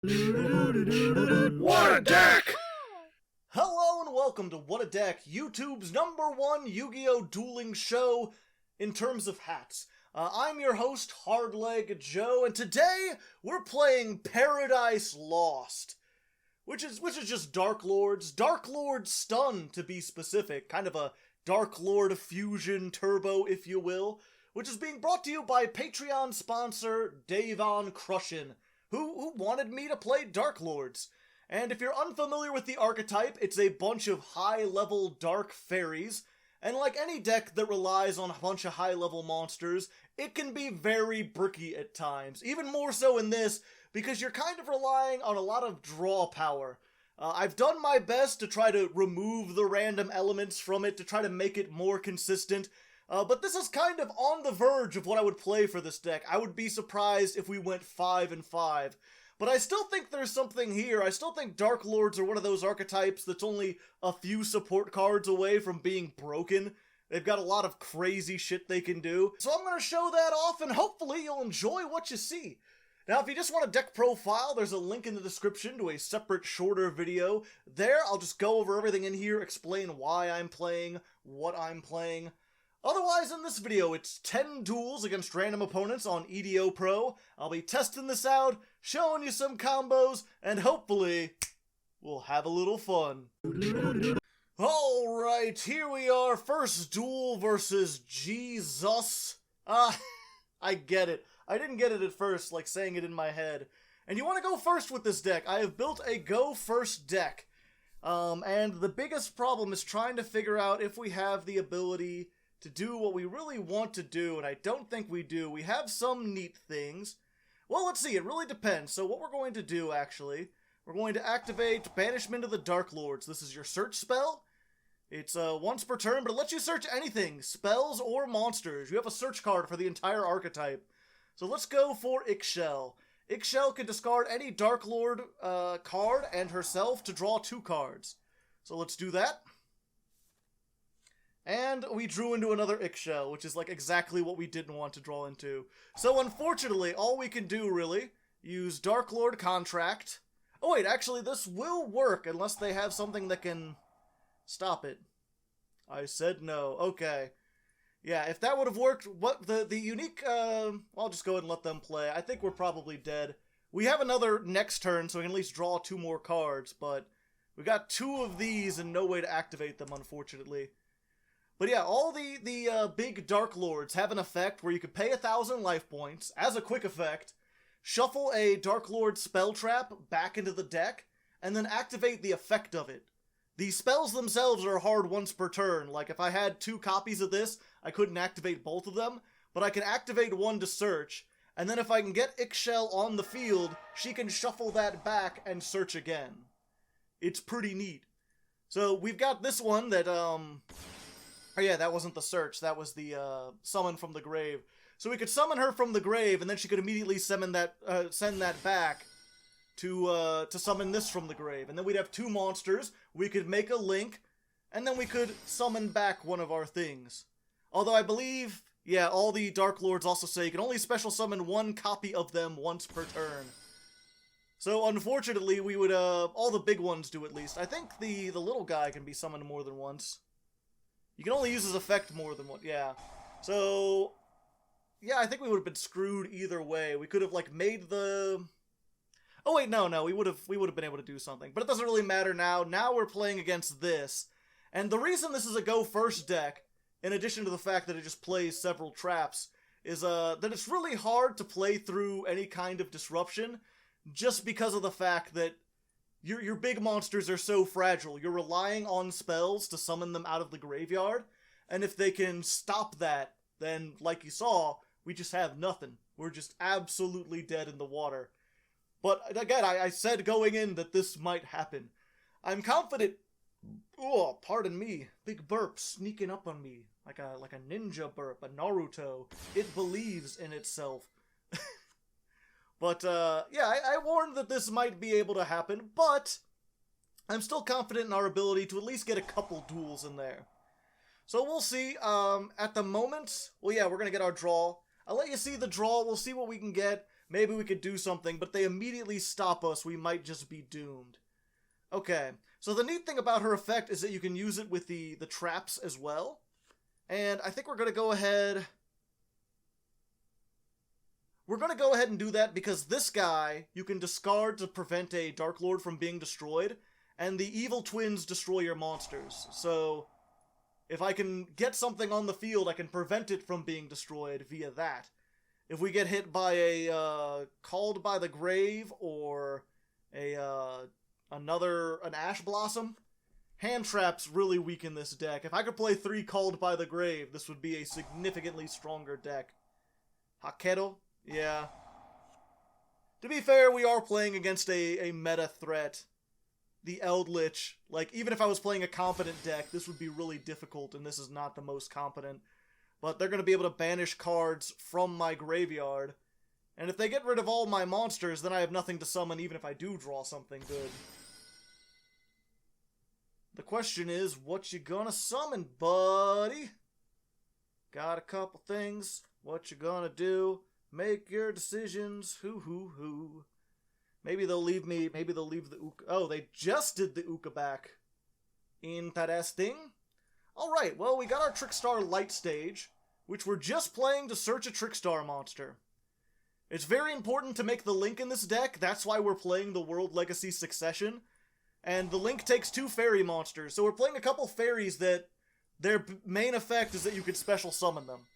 What a deck! Hello and welcome to What a Deck, YouTube's #1 Yu-Gi-Oh! Dueling show in terms of hats. I'm your host, Hardleg Joe, and today we're playing Paradise Lost, which is just Darklords. Darklord Stun, to be specific, kind of a Darklord fusion turbo, if you will, which is being brought to you by Patreon sponsor Davon Crushin, who wanted me to play Darklords. And if you're unfamiliar with the archetype, it's a bunch of high-level dark fairies, and like any deck that relies on a bunch of high-level monsters, it can be very bricky at times. Even more so in this, because you're kind of relying on a lot of draw power. I've done my best to try to remove the random elements from it, to try to make it more consistent, but this is kind of on the verge of what I would play for this deck. I would be surprised if we went 5-5. But I still think there's something here. I still think Darklords are one of those archetypes that's only a few support cards away from being broken. They've got a lot of crazy shit they can do. So I'm going to show that off, and hopefully you'll enjoy what you see. Now, if you just want a deck profile, there's a link in the description to a separate, shorter video. There, I'll just go over everything in here, explain why I'm playing, what I'm playing. Otherwise, in this video, it's 10 duels against random opponents on YGOPro. I'll be testing this out, showing you some combos, and hopefully, we'll have a little fun. Alright, here we are, first duel versus Jesus. I get it. I didn't get it at first, like saying it in my head. And you want to go first with this deck. I have built a go first deck. And the biggest problem is trying to figure out if we have the ability to do what we really want to do, and I don't think we do. We have some neat things. Well, let's see, it really depends. So what we're going to do, actually, we're going to activate Banishment of the Darklords. This is your search spell. It's once per turn, but it lets you search anything, spells or monsters. You have a search card for the entire archetype. So let's go for Ixchel. Ixchel can discard any Darklord card and herself to draw 2 cards. So let's do that. And we drew into another Ixchel, which is like exactly what we didn't want to draw into. So unfortunately, all we can do really, use Darklord Contract. Oh wait, actually this will work unless they have something that can stop it. I said no. Okay. Yeah, if that would have worked, what the unique, I'll just go ahead and let them play. I think we're probably dead. We have another next turn, so we can at least draw 2 more cards, but we got 2 of these and no way to activate them, unfortunately. But yeah, all the big Darklords have an effect where you could pay 1,000 life points as a quick effect, shuffle a Darklord spell trap back into the deck, and then activate the effect of it. The spells themselves are hard once per turn. Like if I had 2 copies of this, I couldn't activate both of them, but I can activate one to search, and then if I can get Ixchel on the field, she can shuffle that back and search again. It's pretty neat. So we've got this one that, oh yeah, that wasn't the search, that was the summon from the grave. So we could summon her from the grave, and then she could immediately summon that, send that back to summon this from the grave. And then we'd have 2 monsters, we could make a link, and then we could summon back one of our things. Although I believe, yeah, all the Darklords also say you can only special summon 1 copy of them once per turn. So unfortunately, we would, all the big ones do at least. I think the little guy can be summoned more than once. You can only use his effect more than one, yeah. So, yeah, I think we would have been screwed either way. We could have, like, made the... Oh, wait, no, we would have been able to do something. But it doesn't really matter now. Now we're playing against this. And the reason this is a go-first deck, in addition to the fact that it just plays several traps, is that it's really hard to play through any kind of disruption, just because of the fact that your big monsters are so fragile. You're relying on spells to summon them out of the graveyard, and if they can stop that, then, like you saw, we just have nothing. We're just absolutely dead in the water. But, again, I said going in that this might happen. I'm confident... Oh, pardon me. Big burp sneaking up on me. Like a ninja burp, a Naruto. It believes in itself. But, yeah, I warned that this might be able to happen, but I'm still confident in our ability to at least get a couple duels in there. So we'll see. At the moment, well, yeah, we're going to get our draw. I'll let you see the draw. We'll see what we can get. maybe we could do something, but they immediately stop us. We might just be doomed. Okay, so the neat thing about her effect is that you can use it with the traps as well. And I think we're going to go ahead... We're going to go ahead and do that because this guy you can discard to prevent a Darklord from being destroyed, and the evil twins destroy your monsters. So if I can get something on the field, I can prevent it from being destroyed via that. If we get hit by a Called by the Grave or an Ash Blossom, hand traps really weaken this deck. If I could play 3 Called by the Grave, this would be a significantly stronger deck. Hakedo? Yeah. To be fair, we are playing against a meta threat. The Eldritch. Like, even if I was playing a competent deck, this would be really difficult, and this is not the most competent. But they're going to be able to banish cards from my graveyard. And if they get rid of all my monsters, then I have nothing to summon even if I do draw something good. The question is, what you gonna summon, buddy? Got a couple things. What you gonna do? Make your decisions. Hoo. Maybe they'll leave me. Maybe they'll leave the Uka. Oh, they just did the Uka back. Interesting. Alright, well, we got our Trickstar Light stage, which we're just playing to search a Trickstar monster. It's very important to make the Link in this deck. That's why we're playing the World Legacy Succession. And the Link takes 2 fairy monsters. So we're playing a couple fairies that their main effect is that you can special summon them.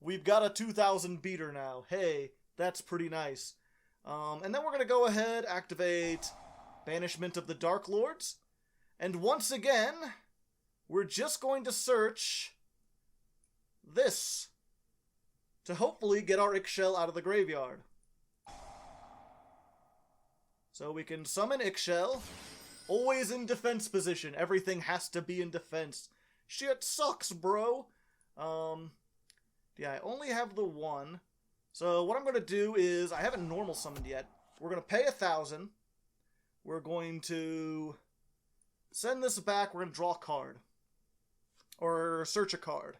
We've got a 2000 beater now. Hey, that's pretty nice. And then we're going to go ahead, activate Banishment of the Darklords. And once again, we're just going to search this to hopefully get our Ixchel out of the graveyard. So we can summon Ixchel. Always in defense position. Everything has to be in defense. Shit sucks, bro. Yeah, I only have the 1. So what I'm going to do is, I haven't normal summoned yet. We're going to pay 1,000. We're going to send this back. We're going to draw a card. Or search a card.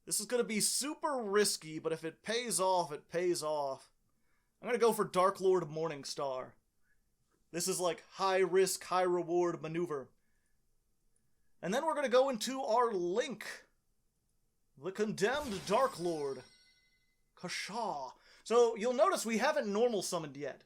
This is going to be super risky, but if it pays off, it pays off. I'm going to go for Darklord Morningstar. This is like high risk, high reward maneuver. And then we're going to go into our Link. The Condemned Darklord. Kasha. So you'll notice we haven't normal summoned yet.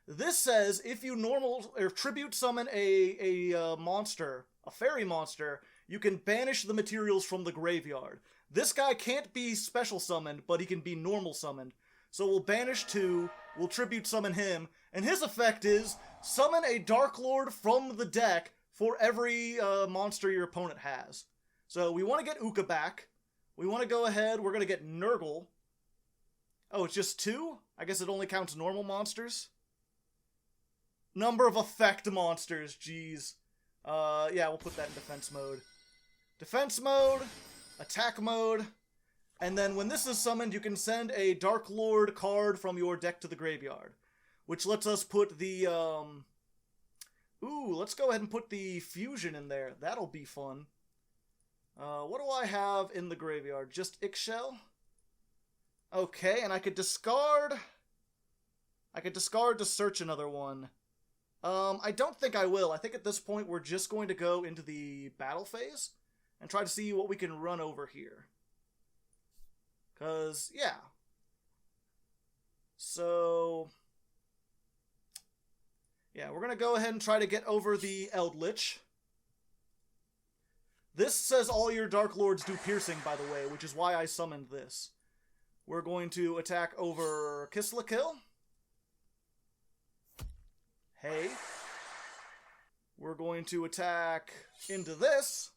This says if you normal or tribute summon a monster, a fairy monster, you can banish the materials from the graveyard. This guy can't be special summoned, but he can be normal summoned. So we'll banish 2, we'll tribute summon him, and his effect is summon a Darklord from the deck for every monster your opponent has. So we want to get Uka back. We want to go ahead, we're going to get Nurgle. Oh, it's just 2? I guess it only counts normal monsters? Number of effect monsters, jeez. Yeah, we'll put that in defense mode. Defense mode, attack mode, and then when this is summoned, you can send a Darklord card from your deck to the graveyard. Which lets us put the, Ooh, let's go ahead and put the fusion in there. That'll be fun. What do I have in the graveyard? Just Ixchel? Okay, and I could discard... to search another one. I don't think I will. I think at this point we're just going to go into the battle phase and try to see what we can run over here. 'Cause, yeah. So... yeah, we're going to go ahead and try to get over the Eldritch. This says all your Darklords do piercing, by the way, which is why I summoned this. We're going to attack over Kislakill. Hey. We're going to attack into this.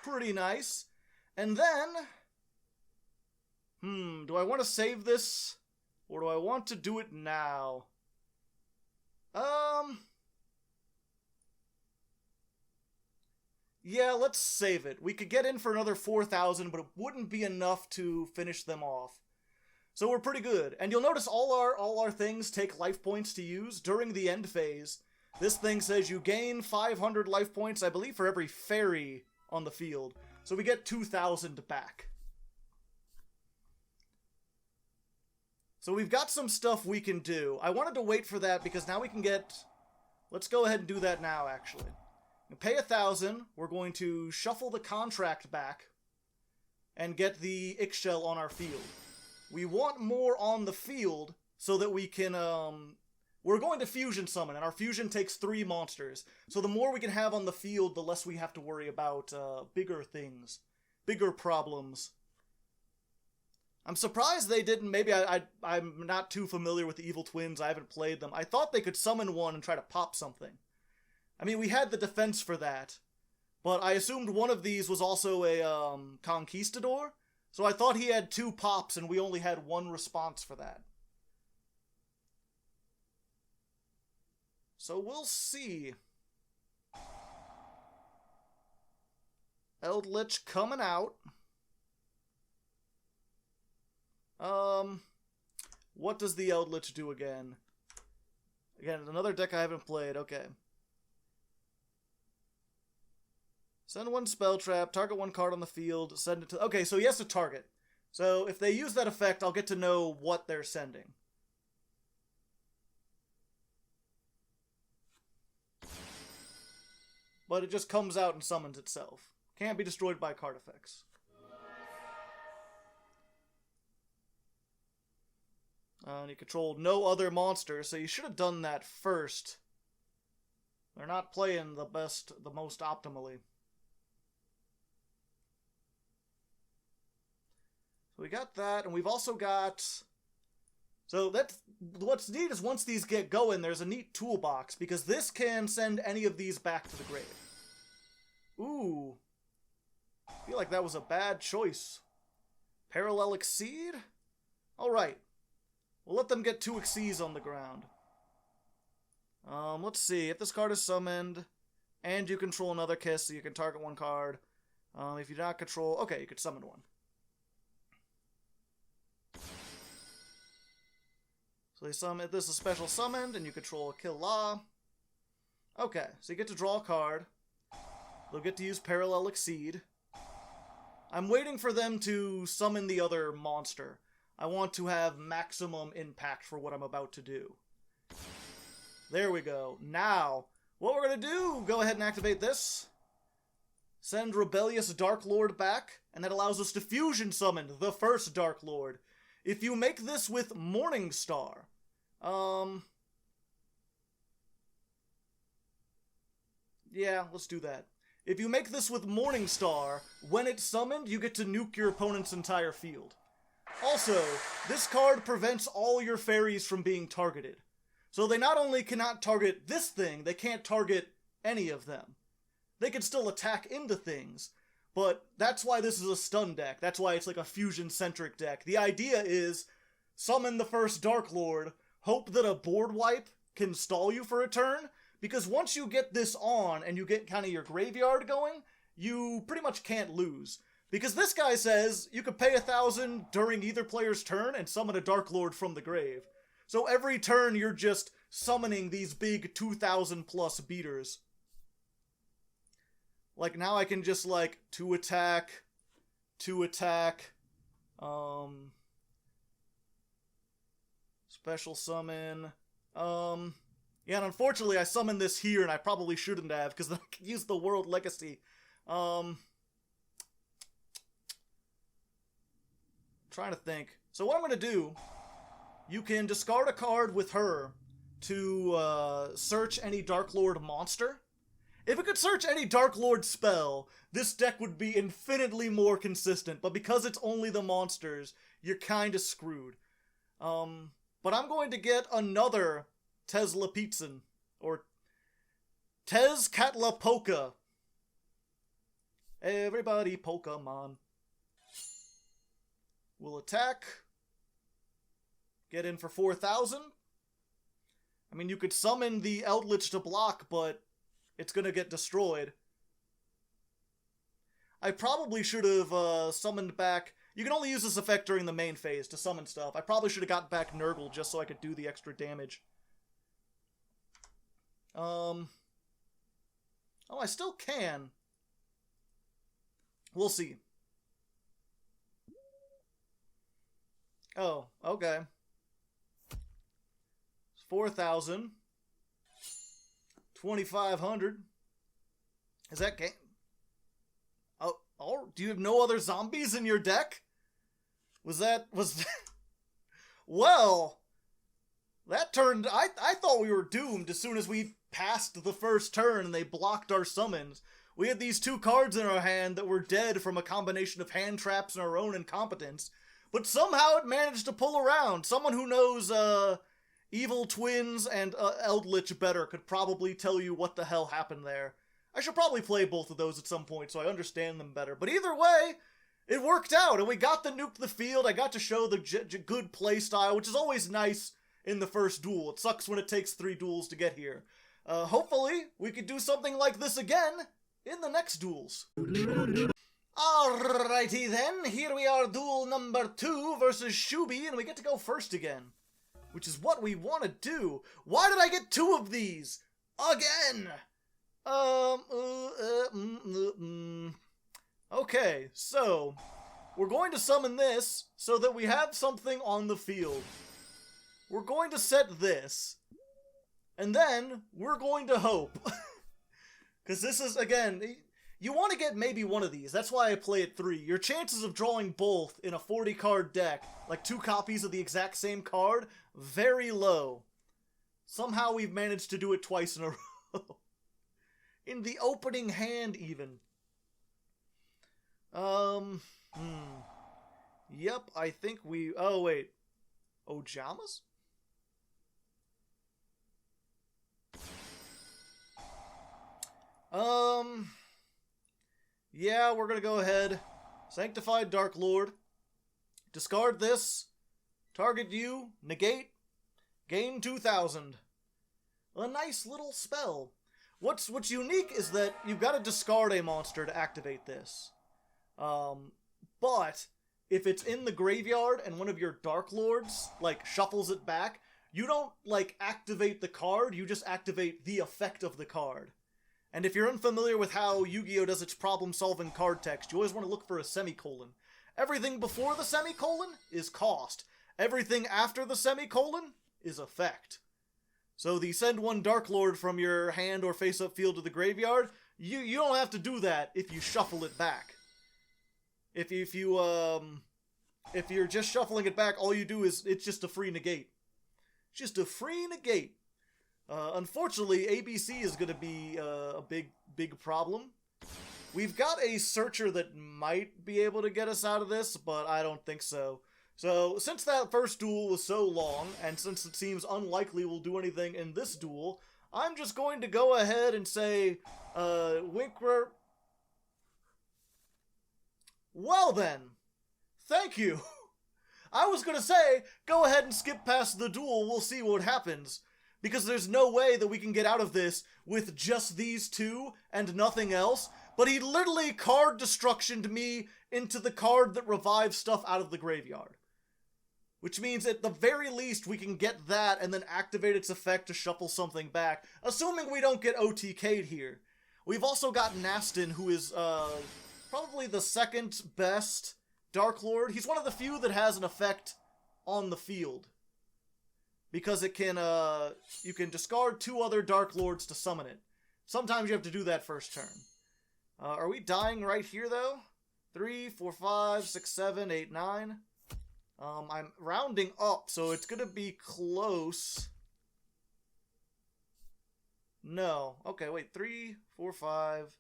Pretty nice. And then... do I want to save this? Or do I want to do it now? Yeah, let's save it. We could get in for another 4,000, but it wouldn't be enough to finish them off. So we're pretty good. And you'll notice all our things take life points to use during the end phase. This thing says you gain 500 life points, I believe, for every fairy on the field. So we get 2,000 back. So we've got some stuff we can do. I wanted to wait for that because now we can get... Let's go ahead and do that now, actually. Pay 1,000. We're going to shuffle the contract back and get the Ixchel on our field. We want more on the field so that we can... We're going to fusion summon, and our fusion takes 3 monsters. So the more we can have on the field, the less we have to worry about bigger things. Bigger problems. I'm surprised they didn't... Maybe I'm not too familiar with the Evil Twins. I haven't played them. I thought they could summon one and try to pop something. I mean, we had the defense for that. But I assumed one of these was also a Conquistador. So I thought he had 2 pops, and we only had 1 response for that. So we'll see. Eldritch coming out. What does the Eldritch do again? Again, another deck I haven't played. Okay. Send 1 spell trap, target 1 card on the field, send it to... Okay, so he has to target. So if they use that effect, I'll get to know what they're sending. But it just comes out and summons itself. Can't be destroyed by card effects. And you control no other monsters, so you should have done that first. They're not playing the most optimally. So we got that, and we've also got... So that's what's neat is once these get going, there's a neat toolbox, because this can send any of these back to the grave. Ooh. I feel like that was a bad choice. Parallel Exceed? Alright. We'll let them get 2 Exceeds on the ground. Let's see. If this card is summoned, and you control another Kiss, so you can target 1 card. If you do not control... Okay, you could summon 1. So they summon, this is a special summoned, and you control a Kill La. Okay, so you get to draw a card. They'll get to use Parallel Exceed. I'm waiting for them to summon the other monster. I want to have maximum impact for what I'm about to do. There we go. Now, what we're going to do, go ahead and activate this. Send Rebellious Darklord back, and that allows us to fusion summon the first Darklord. If you make this with Morningstar, yeah, let's do that. If you make this with Morningstar, when it's summoned, you get to nuke your opponent's entire field. Also, this card prevents all your fairies from being targeted. So they not only cannot target this thing, they can't target any of them. They can still attack into things, but that's why this is a stun deck. That's why it's like a fusion-centric deck. The idea is, summon the first Darklord, hope that a board wipe can stall you for a turn, because once you get this on and you get kind of your graveyard going, you pretty much can't lose. Because this guy says you could pay 1,000 during either player's turn and summon a Darklord from the grave. So every turn you're just summoning these big 2,000 plus beaters. Like now I can just like 2 attack, special summon, yeah, and unfortunately I summoned this here and I probably shouldn't have because I could use the World Legacy. Trying to think. So what I'm going to do, you can discard a card with her to search any Darklord monster. If it could search any Darklord spell, this deck would be infinitely more consistent, but because it's only the monsters, you're kinda screwed. But I'm going to get another Tesla Pizzan, or Tezcatlipoca. Everybody Pokemon. We'll attack. Get in for 4,000. I mean, you could summon the Eldritch to block, but it's gonna get destroyed. I probably should have summoned back... You can only use this effect during the main phase to summon stuff. I probably should have got back Nurgle just so I could do the extra damage. Oh, I still can. We'll see. Oh, okay. 4,000. 2,500. Is that game? Oh, do you have no other zombies in your deck? Was that... Well, that turned... I thought we were doomed as soon as we passed the first turn and they blocked our summons. We had these 2 cards in our hand that were dead from a combination of hand traps and our own incompetence. But somehow it managed to pull around. Someone who knows, Evil Twins and Eldritch better could probably tell you what the hell happened there. I should probably play both of those at some point so I understand them better. But either way, it worked out, and we got the nuke the field. I got to show the good play style, which is always nice in the first duel. It sucks when it takes 3 duels to get here. Hopefully, we could do something like this again in the next duels. Alrighty then, here we are, duel number 2 versus Shubi, and we get to go first again. Which is what we want to do. Why did I get 2 of these? Again! Okay, so, we're going to summon this so that we have something on the field. We're going to set this, and then we're going to hope. Because this is, again, you want to get maybe one of these. That's why I play at 3. Your chances of drawing both in a 40-card deck, like 2 copies of the exact same card, very low. Somehow we've managed to do it twice in a row. In the opening hand, even. Yep, I think we... Oh, wait. Ojamas? Yeah, we're gonna go ahead. Sanctified Darklord. Discard this. Target you. Negate. Gain 2,000. A nice little spell. What's unique is that you've got to discard a monster to activate this. But if it's in the graveyard and one of your Darklords, like, shuffles it back, you don't, like, activate the card, you just activate the effect of the card. And if you're unfamiliar with how Yu-Gi-Oh! Does its problem-solving card text, you always want to look for a semicolon. Everything before the semicolon is cost. Everything after the semicolon is effect. So the send 1 Darklord from your hand or face-up field to the graveyard, you don't have to do that if you shuffle it back. If you're just shuffling it back, all you do is, it's just a free negate. Just a free negate. Unfortunately, ABC is going to be a big problem. We've got a searcher that might be able to get us out of this, but I don't think so. So, since that first duel was so long, and since it seems unlikely we'll do anything in this duel, I'm just going to go ahead and say, Wyncrer... Well then, thank you. I was gonna say, go ahead and skip past the duel, we'll see what happens. Because there's no way that we can get out of this with just these 2 and nothing else. But he literally card destructioned me into the card that revives stuff out of the graveyard. Which means at the very least we can get that and then activate its effect to shuffle something back. Assuming we don't get OTK'd here. We've also got Nastin, who is probably the second best Darklord. He's one of the few that has an effect on the field. Because it can, you can discard 2 other Darklords to summon it. Sometimes you have to do that first turn. Are we dying right here, though? 3, 4, 5, 6, 7, 8, 9. I'm rounding up, so it's gonna be close. No. Okay, wait. 3, 4, 5,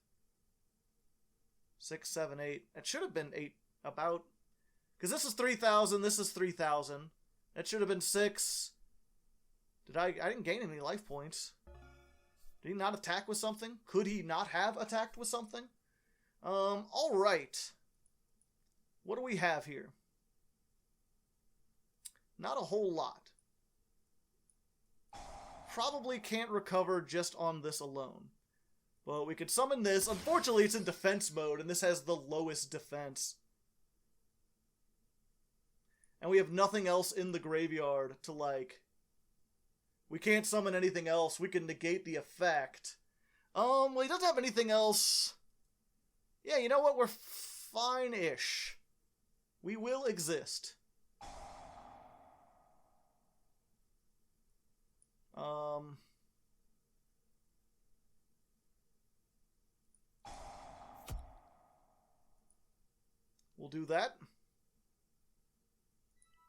6, 7, 8. It should have been 8, about. Because this is 3,000, this is 3,000. That should have been 6. I didn't gain any life points. Did he not attack with something? Could he not have attacked with something? Alright. What do we have here? Not a whole lot. Probably can't recover just on this alone. But we could summon this. Unfortunately, it's in defense mode, and this has the lowest defense. And we have nothing else in the graveyard to, like... We can't summon anything else. We can negate the effect. Well, he doesn't have anything else. Yeah, you know what? We're fine-ish. We will exist. We'll do that.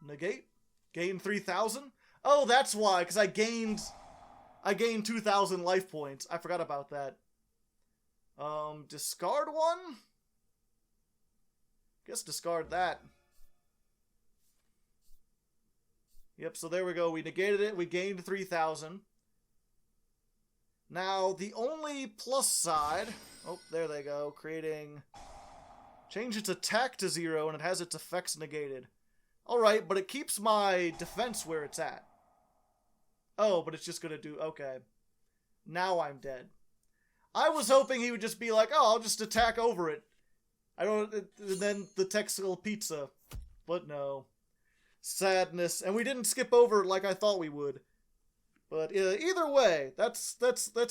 Negate. Gain 3,000. Oh, that's why, because I gained 2,000 life points. I forgot about that. Discard one? Guess discard that. Yep, so there we go. We negated it. We gained 3,000. Now, the only plus side... Oh, there they go. Creating... Change its attack to 0, and it has its effects negated. Alright, but it keeps my defense where it's at. Oh, but it's just gonna do... Okay. Now I'm dead. I was hoping he would just be like, oh, I'll just attack over it. And then the Texel pizza. But no. Sadness. And we didn't skip over it like I thought we would. But either way, that's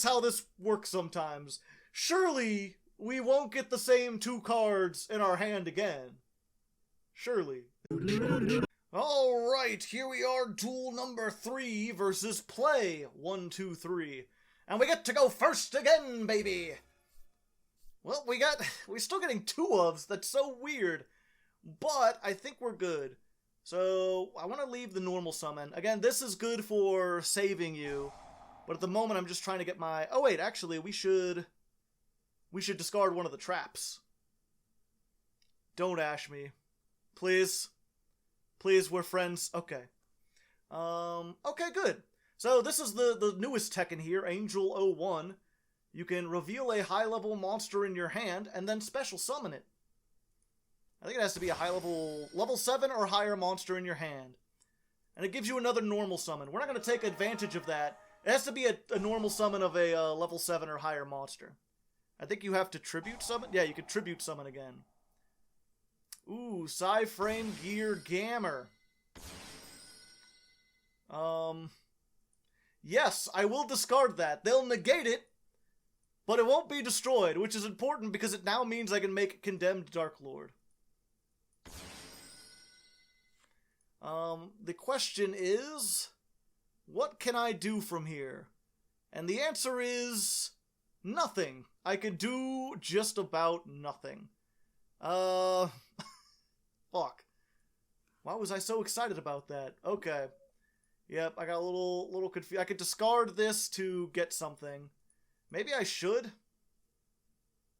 how this works sometimes. Surely we won't get the same 2 cards in our hand again. Surely. Alright, here we are, duel number 3 versus play 1, 2, 3. And we get to go first again, baby! Well, we're still getting 2 ofs, that's so weird. But I think we're good. So, I want to leave the normal summon. Again, this is good for saving you. But at the moment, I'm just trying to get my... Oh wait, actually, we should discard one of the traps. Don't ash me. Please. Please, we're friends. Okay. Okay, good. So this is the newest tech in here, Angel 01. You can reveal a high-level monster in your hand and then special summon it. I think it has to be a high-level, level 7 or higher monster in your hand. And it gives you another normal summon. We're not going to take advantage of that. It has to be a normal summon of a level 7 or higher monster. I think you have to tribute summon? Yeah, you can tribute summon again. Ooh, Psy-Frame Gear Gammer. Yes, I will discard that. They'll negate it, but it won't be destroyed, which is important because it now means I can make Condemned Darklord. The question is, what can I do from here? And the answer is, nothing. I could do just about nothing. Fuck. Why was I so excited about that? Okay. Yep, I got a little confused. I could discard this to get something. Maybe I should?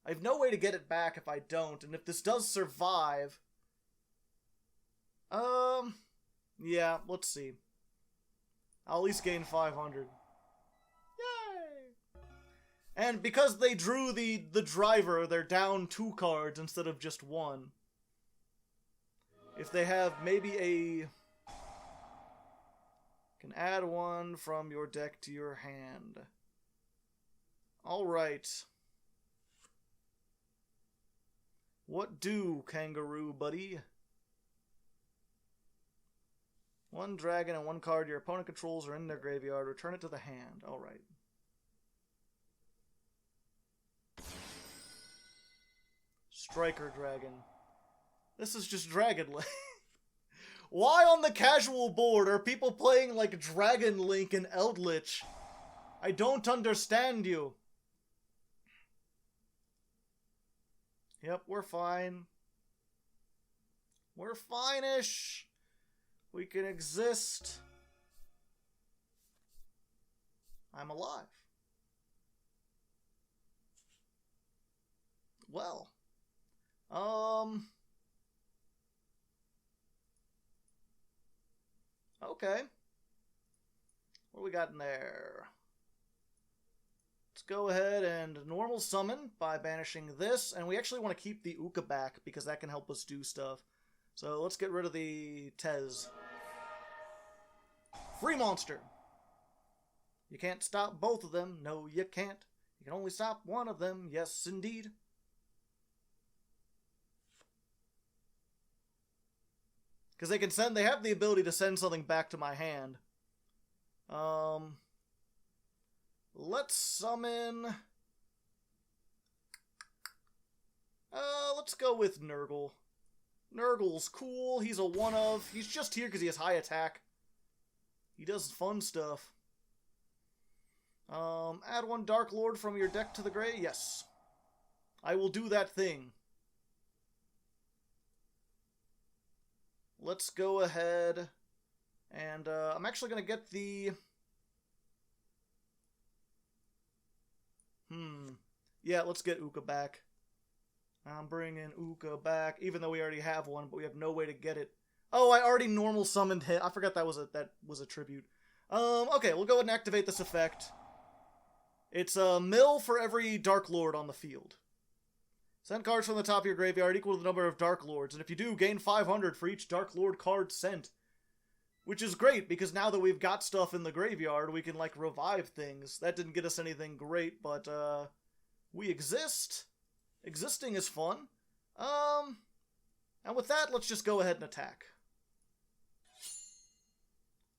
I have no way to get it back if I don't, and if this does survive... Yeah, let's see. I'll at least gain 500. Yay! And because they drew the driver, they're down 2 cards instead of just 1. If they have maybe a... Can add 1 from your deck to your hand. Alright. What do, kangaroo buddy? 1 dragon and 1 card your opponent controls are in their graveyard. Return it to the hand. Alright. Striker Dragon. This is just Dragon Link. Why on the casual board are people playing like Dragon Link and Eldritch? I don't understand you. Yep, we're fine. We're fine-ish. We can exist. I'm alive. Well. Okay. What do we got in there? Let's go ahead and normal summon by banishing this. And we actually want to keep the Uka back because that can help us do stuff. So let's get rid of the Tez. Free monster. You can't stop both of them. No, you can't. You can only stop one of them. Yes, indeed. Because they have the ability to send something back to my hand. Let's summon... Let's go with Nurgle. Nurgle's cool. He's a one-of. He's just here because he has high attack. He does fun stuff. Add one Darklord from your deck to the gray? Yes. I will do that thing. Let's go ahead and I'm actually going to get the... Yeah, let's get Uka back. I'm bringing Uka back, even though we already have one, but we have no way to get it. Oh, I already normal summoned him. I forgot that was a tribute. Okay, we'll go ahead and activate this effect. It's a mill for every Darklord on the field. Send cards from the top of your graveyard equal to the number of Darklords, and if you do, gain 500 for each Darklord card sent. Which is great, because now that we've got stuff in the graveyard, we can, like, revive things. That didn't get us anything great, but, we exist. Existing is fun. And with that, let's just go ahead and attack.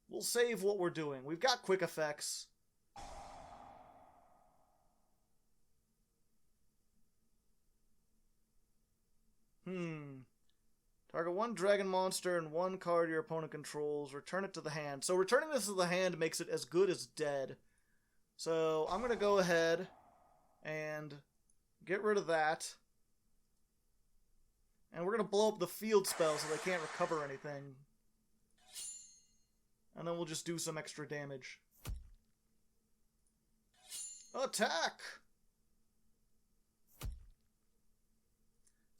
We'll save what we're doing. We've got quick effects. Target one dragon monster and one card your opponent controls. Return it to the hand. So returning this to the hand makes it as good as dead. So I'm going to go ahead and get rid of that. And we're going to blow up the field spell so they can't recover anything. And then we'll just do some extra damage. Attack!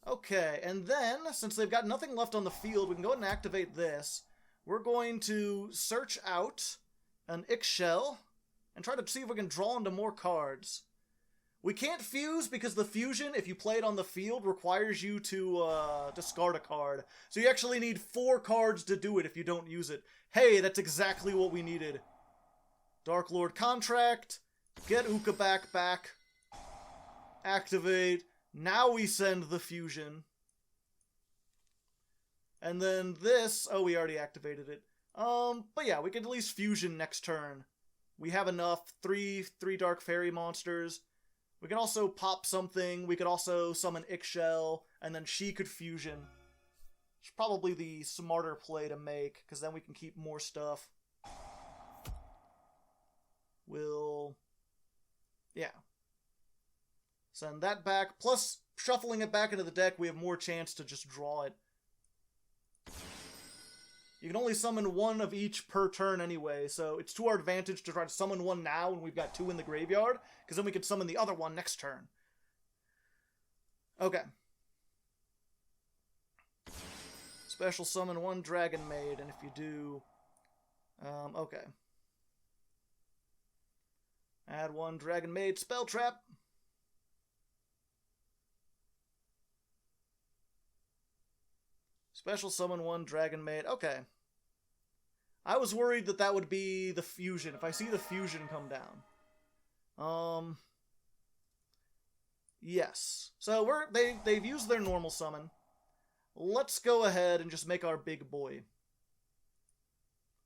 Okay, and then, since they've got nothing left on the field, we can go ahead and activate this. We're going to search out an Ixchel and try to see if we can draw into more cards. We can't fuse because the fusion, if you play it on the field, requires you to discard a card. So you actually need 4 cards to do it if you don't use it. Hey, that's exactly what we needed. Darklord contract, get Uka back, activate. Now we send the fusion. And then this... Oh, we already activated it. But yeah, we can at least fusion next turn. We have enough. Three dark fairy monsters. We can also pop something. We could also summon Ixchel. And then she could fusion. It's probably the smarter play to make, because then we can keep more stuff. Yeah. Send that back, plus shuffling it back into the deck, we have more chance to just draw it. You can only summon 1 of each per turn anyway, so it's to our advantage to try to summon 1 now when we've got 2 in the graveyard, because then we can summon the other one next turn. Okay. Special summon 1 Dragon Maid, and if you do... okay. Add 1 Dragon Maid spell trap. Special summon 1 Dragon Maid. Okay. I was worried that that would be the fusion. If I see the fusion come down. Yes. So they've used their normal summon. Let's go ahead and just make our big boy.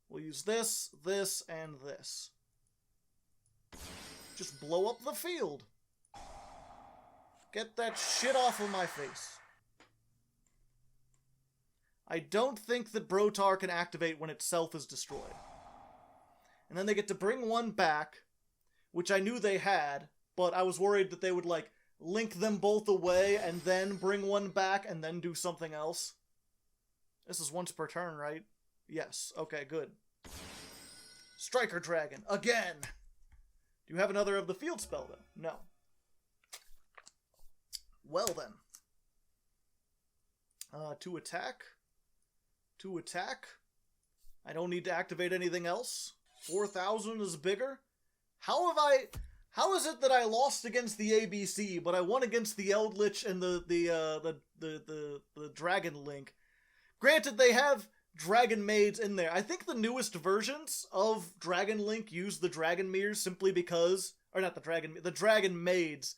We'll use this, this, and this. Just blow up the field. Get that shit off of my face. I don't think that Brotar can activate when itself is destroyed. And then they get to bring 1 back, which I knew they had, but I was worried that they would, like, link them both away and then bring 1 back and then do something else. This is once per turn, right? Yes. Okay, good. Striker Dragon. Again! Do you have another of the field spell, then? No. Well, then. To attack. To attack. I don't need to activate anything else. 4,000 is bigger. How is it that I lost against the ABC, but I won against the Eldritch and the Dragon Link? Granted, they have Dragon Maids in there. I think the newest versions of Dragon Link use the Dragon Mirrors simply because... Or not the Dragon Maids.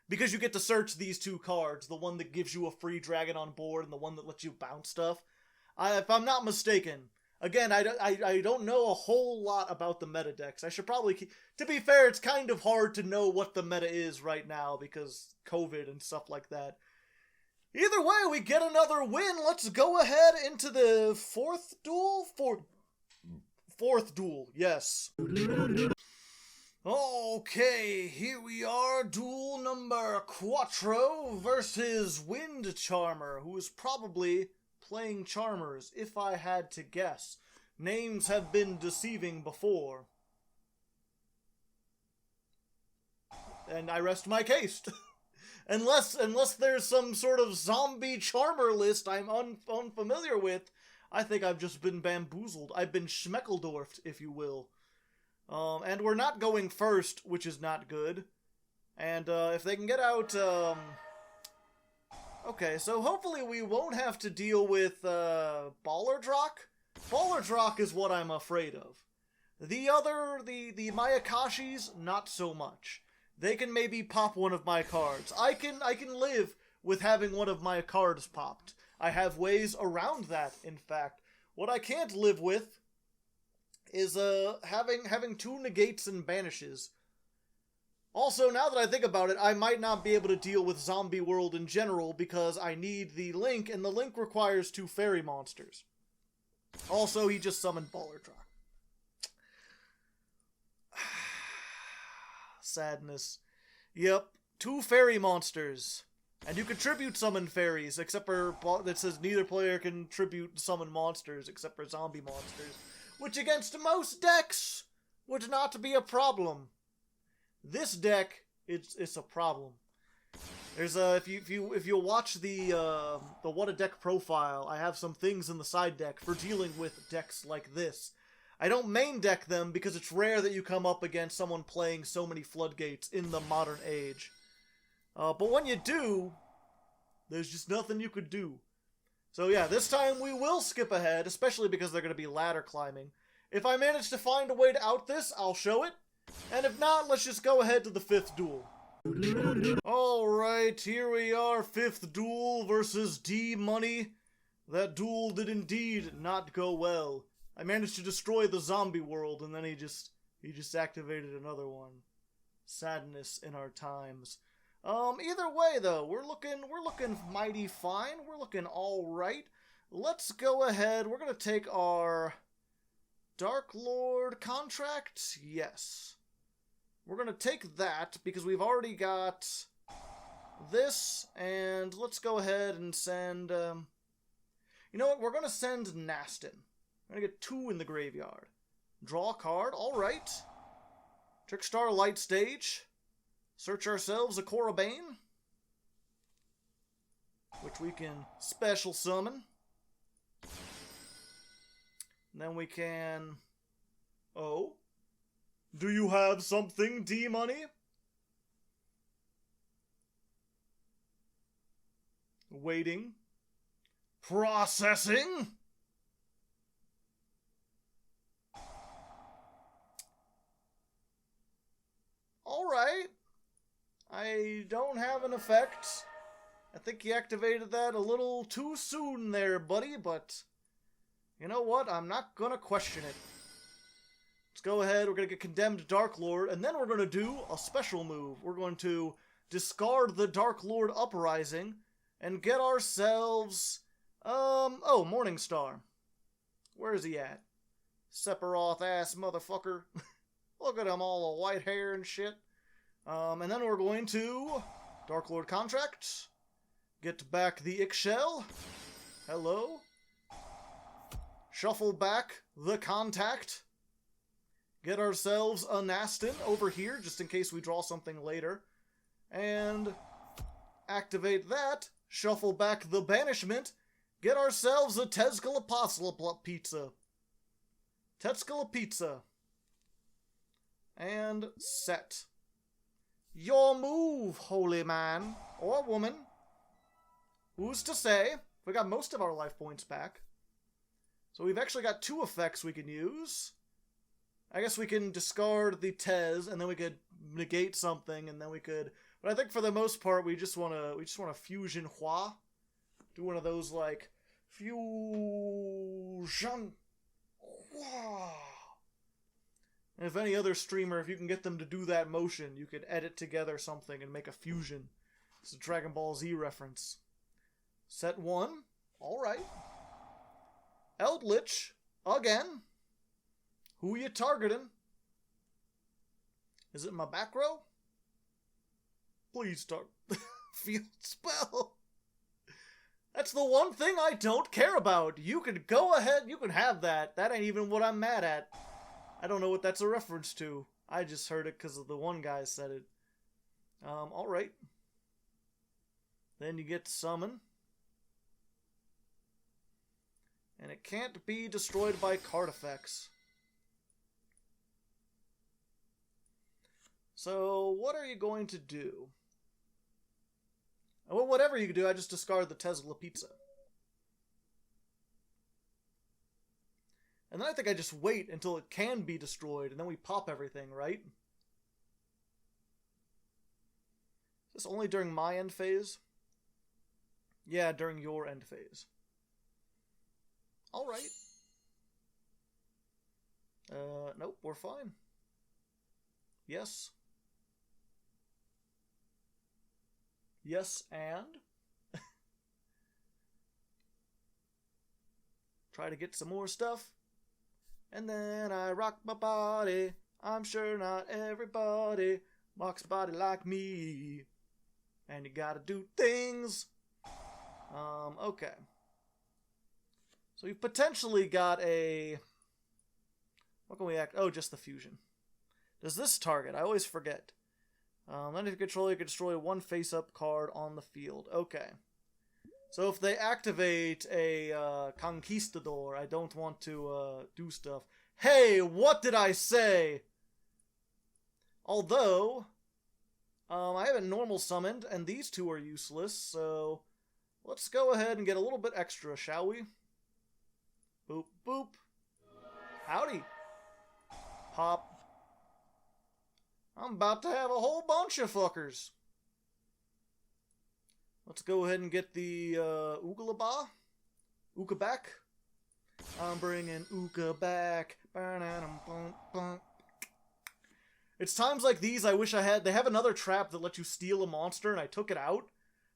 Because you get to search these 2 cards. The one that gives you a free dragon on board and the one that lets you bounce stuff. If I'm not mistaken. Again, I don't know a whole lot about the meta decks. I should probably keep... To be fair, it's kind of hard to know what the meta is right now because COVID and stuff like that. Either way, we get another win. Let's go ahead into the fourth duel? Fourth duel, yes. Okay, here we are, duel number Quattro versus Wind Charmer, who is probably playing Charmers, if I had to guess. Names have been deceiving before. And I rest my case. Unless there's some sort of zombie charmer list I'm unfamiliar with, I think I've just been bamboozled. I've been schmeckeldorfed, if you will. And we're not going first, which is not good. And if they can get out... Okay, so hopefully we won't have to deal with Ballardrock. Ballardrock is what I'm afraid of. The Mayakashis, not so much. They can maybe pop one of my cards. I can live with having one of my cards popped. I have ways around that, in fact. What I can't live with is having two negates and banishes. Also, now that I think about it, I might not be able to deal with Zombie World in general because I need the Link, and the Link requires 2 fairy monsters. Also, he just summoned Ballardrock. Sadness. Yep, 2 fairy monsters. And you can tribute summon fairies, except for that says neither player can tribute summon monsters except for zombie monsters, which against most decks would not be a problem. This deck, it's a problem. There's if you watch the What a Deck profile, I have some things in the side deck for dealing with decks like this. I don't main deck them because it's rare that you come up against someone playing so many floodgates in the modern age. But when you do, there's just nothing you could do. So yeah, this time we will skip ahead, especially because they're going to be ladder climbing. If I manage to find a way to out this, I'll show it. And if not, let's just go ahead to the 5th duel. Alright, here we are, 5th duel versus D-Money. That duel did indeed not go well. I managed to destroy the zombie world, and then he just activated another one. Sadness in our times. Either way, though, we're looking mighty fine. We're looking all right. Let's go ahead. We're gonna take our Darklord contract. Yes, we're gonna take that because we've already got this, and let's go ahead and send. You know what? We're gonna send Nastin. We're gonna get 2 in the graveyard. Draw a card. All right. Trickstar Light Stage. Search ourselves a Korribane, which we can special summon. And then we can... Oh? Do you have something, D-Money? Waiting. Processing. Alright. I don't have an effect. I think you activated that a little too soon there, buddy, but you know what? I'm not gonna question it. Let's go ahead. We're gonna get Condemned Darklord, and then we're gonna do a special move. We're going to discard the Darklord Uprising and get ourselves... Oh, Morningstar. Where is he at? Sephiroth-ass motherfucker. Look at him, all the white hair and shit. And then we're going to Darklord Contract, get back the Ixchel, hello, shuffle back the Contact, get ourselves a Nastin over here, just in case we draw something later, and activate that, shuffle back the Banishment, get ourselves a Tezcala Pizza. Tezcala Pizza. And set. Your move, holy man. Or woman. Who's to say? We got most of our life points back. So we've actually got 2 effects we can use. I guess we can discard the Tez, and then we could negate something, and then we could... But I think for the most part, we just want to fusion Hua. Do one of those, like, fusion Hua. And if any other streamer, if you can get them to do that motion, you could edit together something and make a fusion. It's a Dragon Ball Z reference. Set 1. Alright. Eldritch. Again. Who you targeting? Is it my back row? Please target. Field spell. That's the one thing I don't care about. You can go ahead, you can have that. That ain't even what I'm mad at. I don't know what that's a reference to. I just heard it because of the one guy said it. Alright. Then you get to summon. And it can't be destroyed by card effects. So, what are you going to do? Well, whatever you do, I just discard the Tesla pizza. And then I think I just wait until it can be destroyed, and then we pop everything, right? Is this only during my end phase? Yeah, during your end phase. Alright. Nope, we're fine. Yes. Yes, and? Try to get some more stuff. And then I rock my body. I'm sure not everybody rocks body like me. And you gotta do things. Okay. So we've potentially got a... What can we act? Oh, just the fusion. Does this target? I always forget. Then if you control, you can destroy one face-up card on the field. Okay. So if they activate a Conquistador, I don't want to do stuff. Hey, what did I say? Although, I haven't normal summoned, and these two are useless, so let's go ahead and get a little bit extra, shall we? Boop, boop. Howdy. Pop. I'm about to have a whole bunch of fuckers. Let's go ahead and get the Oogalaba. Ooka back. I'm bringing Ooka back. It's times like these I wish I had. They have another trap that lets you steal a monster, and I took it out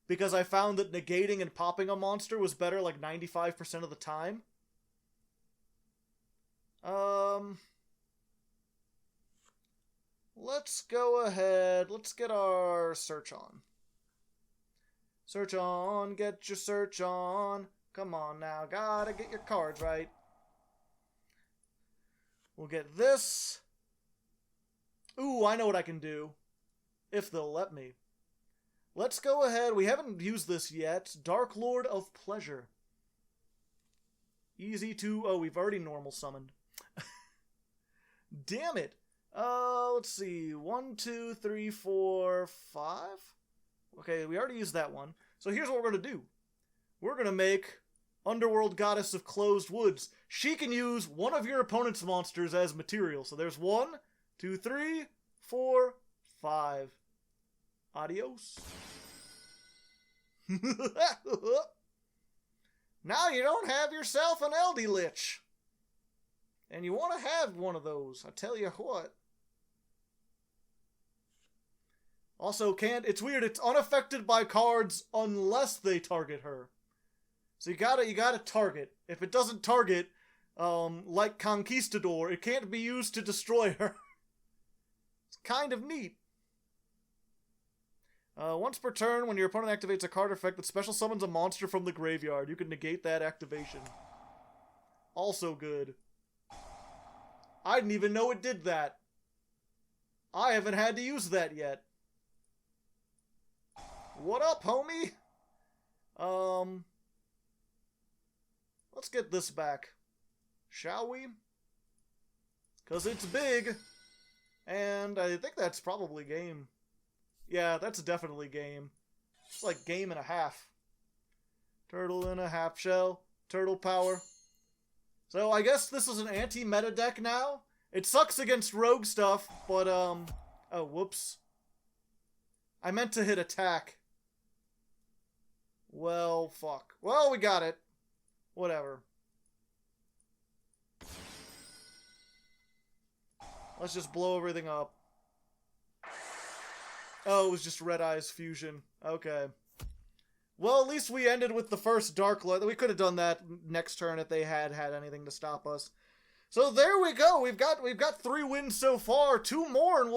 because I found that negating and popping a monster was better like 95% of the time. Let's go ahead. Let's get our search on. Search on. Get your search on. Come on now. Gotta get your cards right. We'll get this. Ooh, I know what I can do. If they'll let me. Let's go ahead. We haven't used this yet. Darklord of Pleasure. Easy to... Oh, we've already normal summoned. Damn it. Let's see. 1, 2, 3, 4, 5? Okay, we already used that one. So here's what we're going to do. We're going to make Underworld Goddess of Closed Woods. She can use one of your opponent's monsters as material. So there's 1, 2, 3, 4, 5. Adios. Now you don't have yourself an Eldy Lich. And you want to have one of those. I tell you what. Also, it's weird. It's unaffected by cards unless they target her. So you gotta target. If it doesn't target, like Conquistador, it can't be used to destroy her. It's kind of neat. Once per turn, when your opponent activates a card effect that special summons a monster from the graveyard, you can negate that activation. Also good. I didn't even know it did that. I haven't had to use that yet. What up, homie? Let's get this back. Shall we? Because it's big. And I think that's probably game. Yeah, that's definitely game. It's like game and a half. Turtle and a half shell. Turtle power. So I guess this is an anti-meta deck now. It sucks against rogue stuff, but oh, whoops. I meant to hit attack. Well, fuck. Well, we got it. Whatever. Let's just blow everything up. Oh, it was just Red Eyes Fusion. Okay. Well, at least we ended with the first Darklord. We could have done that next turn if they had anything to stop us. So there we go. We've got 3 wins so far. 2 more and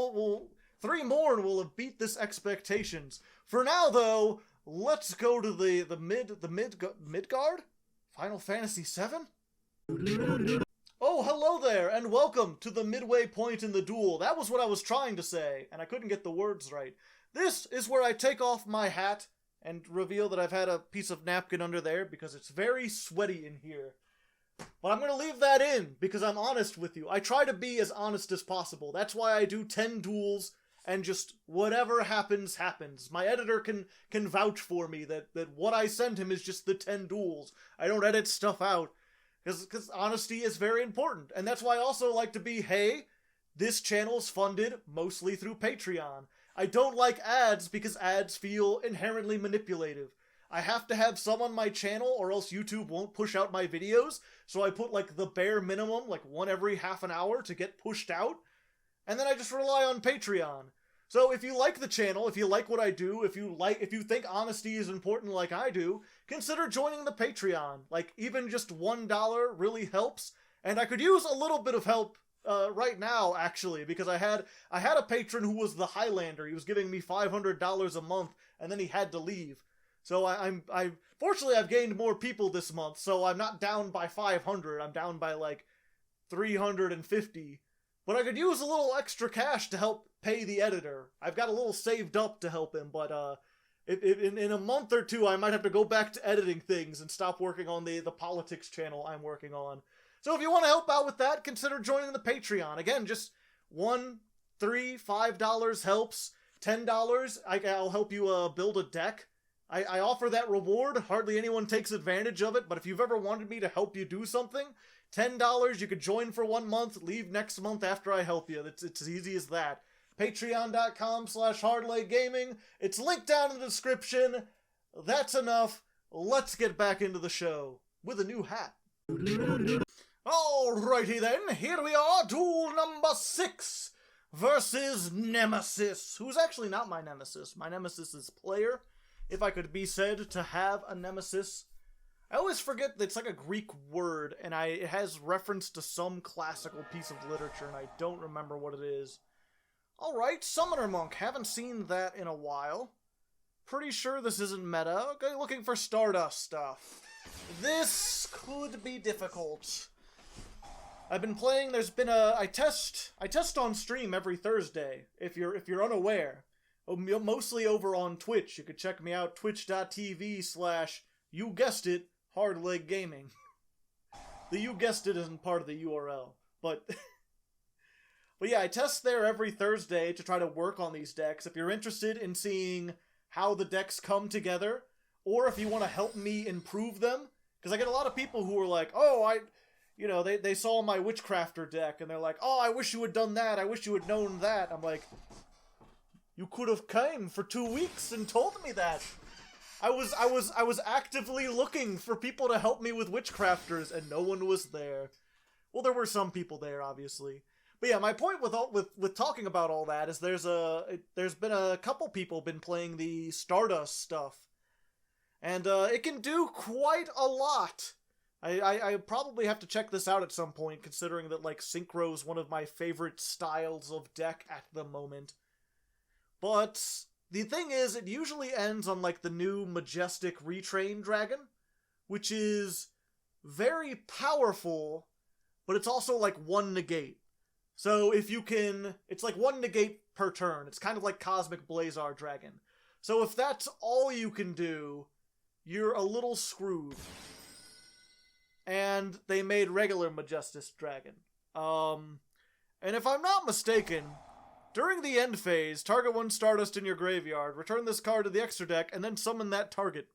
3 more and we'll have beat this expectations. For now though, let's go to the Midgard? Final Fantasy VII? Oh, hello there, and welcome to the midway point in the duel. That was what I was trying to say, and I couldn't get the words right. This is where I take off my hat and reveal that I've had a piece of napkin under there because it's very sweaty in here. But I'm going to leave that in because I'm honest with you. I try to be as honest as possible. That's why I do 10 duels and just whatever happens, happens. My editor can vouch for me that what I send him is just the 10 duels. I don't edit stuff out because honesty is very important. And that's why I also like to be, hey, this channel's funded mostly through Patreon. I don't like ads because ads feel inherently manipulative. I have to have some on my channel or else YouTube won't push out my videos, so I put like the bare minimum, like one every half an hour to get pushed out, and then I just rely on Patreon. So if you like the channel, if you like what I do, if you think honesty is important like I do, consider joining the Patreon. Like even just $1 really helps, and I could use a little bit of help right now, actually, because I had a patron who was the Highlander. He was giving me $500 a month, and then he had to leave. So fortunately I've gained more people this month, so I'm not down by 500. I'm down by like 350. But I could use a little extra cash to help pay the editor. I've got a little saved up to help him, but in a month or two I might have to go back to editing things and stop working on the politics channel I'm working on. So if you want to help out with that, consider joining the Patreon. Again, just $1, $3, $5 helps. $10, I'll help you build a deck. I offer that reward. Hardly anyone takes advantage of it, but if you've ever wanted me to help you do something, $10, you could join for 1 month, leave next month after I help you. It's as easy as that. Patreon.com/HardlegGaming. It's linked down in the description. That's enough. Let's get back into the show with a new hat. Alrighty then, here we are, duel number 6 versus Nemesis, who's actually not my nemesis. My nemesis is Player, if I could be said to have a nemesis. I always forget that it's like a Greek word, and it has reference to some classical piece of literature, and I don't remember what it is. Alright, Summoner Monk, haven't seen that in a while. Pretty sure this isn't meta. Okay, looking for Stardust stuff. This could be difficult. I've been playing, there's been I test on stream every Thursday, if you're unaware. Mostly over on Twitch. You could check me out, twitch.tv/ you guessed it, Hardleg Gaming. The you guessed it isn't part of the URL, but but yeah, I test there every Thursday to try to work on these decks. If you're interested in seeing how the decks come together, or if you want to help me improve them, because I get a lot of people who are like, oh, they saw my Witchcrafter deck, and they're like, oh, I wish you had done that, I wish you had known that. I'm like, you could have came for 2 weeks and told me that. I was actively looking for people to help me with Witchcrafters, and no one was there. Well, there were some people there, obviously. But yeah, my point with talking about all that is there's been a couple people been playing the Stardust stuff, and it can do quite a lot. I probably have to check this out at some point, considering that like Synchro is one of my favorite styles of deck at the moment. But the thing is, it usually ends on like the new Majestic Retrain Dragon, which is very powerful, but it's also like 1 negate. So if you can, it's like 1 negate per turn. It's kind of like Cosmic Blazar Dragon. So if that's all you can do, you're a little screwed. And they made regular Majestic Dragon. And if I'm not mistaken, during the end phase, target 1 Stardust in your graveyard, return this card to the extra deck, and then summon that target.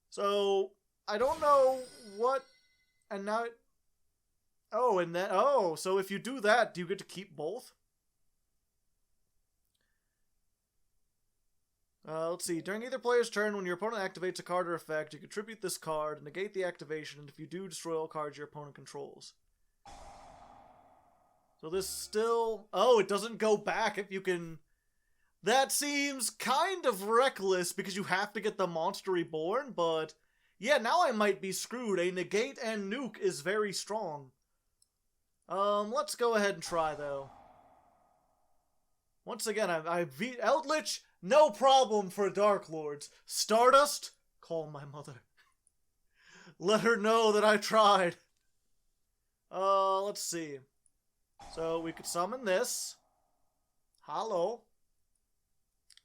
So, I don't know what, and now so if you do that, do you get to keep both? Let's see. During either player's turn, when your opponent activates a card or effect, you contribute this card, negate the activation, and if you do, destroy all cards your opponent controls. So this still... Oh, it doesn't go back if you can... That seems kind of reckless because you have to get the monster reborn, but yeah, now I might be screwed. A negate and nuke is very strong. Let's go ahead and try, though. Once again, Eldritch, no problem for Darklords. Stardust, call my mother. Let her know that I tried. Let's see. So we could summon this. Hallo.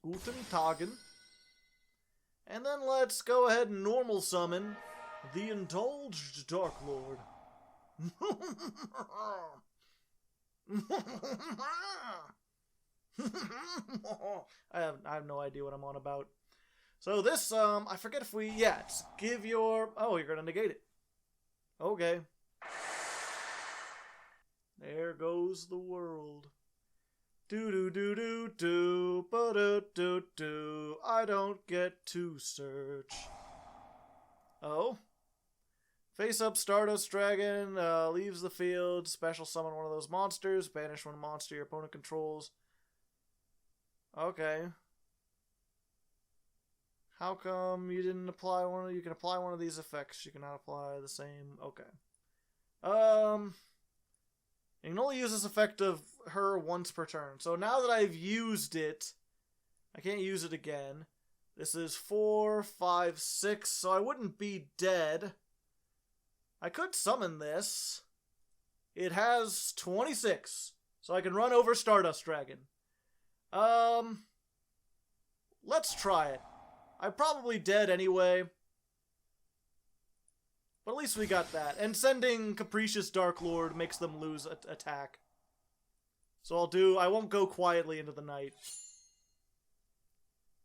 Guten Tagen. And then let's go ahead and normal summon the Indulged Darklord. I have no idea what I'm on about. So this, I forget if we, yeah, it's give your, oh, you're gonna negate it. Okay. There goes the world. Do, ba-do-do-do, I don't get to search. Oh. Face up Stardust Dragon, leaves the field, special summon one of those monsters, banish one monster your opponent controls. Okay. How come you didn't apply one of, you can apply one of these effects, you cannot apply the same, okay. You can only use this effect of her once per turn. So now that I've used it, I can't use it again. This is 4, 5, 6, so I wouldn't be dead. I could summon this. It has 26, so I can run over Stardust Dragon. Let's try it. I'm probably dead anyway. But at least we got that. And sending Capricious Darklord makes them lose attack. So I won't go quietly into the night.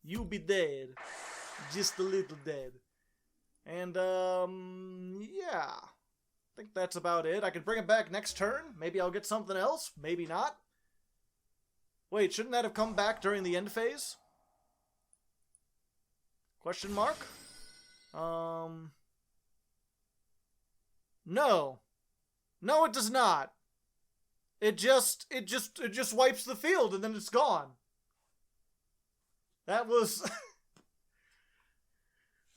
You be dead. Just a little dead. And, yeah. I think that's about it. I can bring it back next turn. Maybe I'll get something else. Maybe not. Wait, shouldn't that have come back during the end phase? Question mark? No. No, it does not. It just wipes the field and then it's gone. That was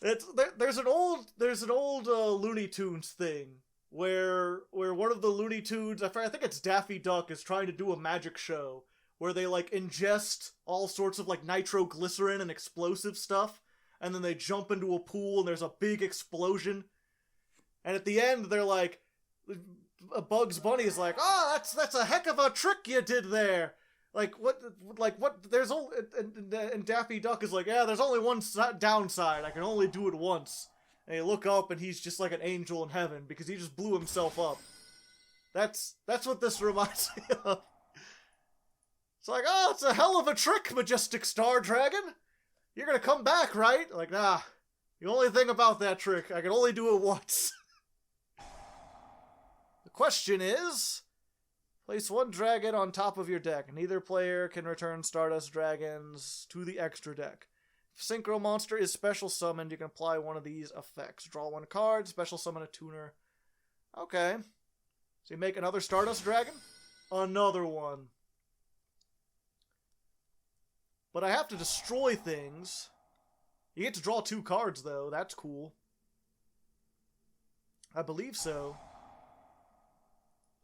there's an old Looney Tunes thing where one of the Looney Tunes, I think it's Daffy Duck, is trying to do a magic show where they like ingest all sorts of like nitroglycerin and explosive stuff, and then they jump into a pool and there's a big explosion. And at the end, they're like, Bugs Bunny is like, "Oh, that's a heck of a trick you did there." Like what? There's only, and Daffy Duck is like, "Yeah, there's only one downside. I can only do it once." And you look up, and he's just like an angel in heaven because he just blew himself up. That's what this reminds me of. It's like, "Oh, it's a hell of a trick, Majestic Star Dragon. You're gonna come back, right?" Like, nah. The only thing about that trick, I can only do it once. The question is, place one dragon on top of your deck. Neither player can return Stardust Dragons to the extra deck. If Synchro Monster is special summoned, you can apply one of these effects. Draw one card, special summon a tuner. Okay. So you make another Stardust Dragon? Another one. But I have to destroy things. You get to draw 2 cards, though. That's cool. I believe so.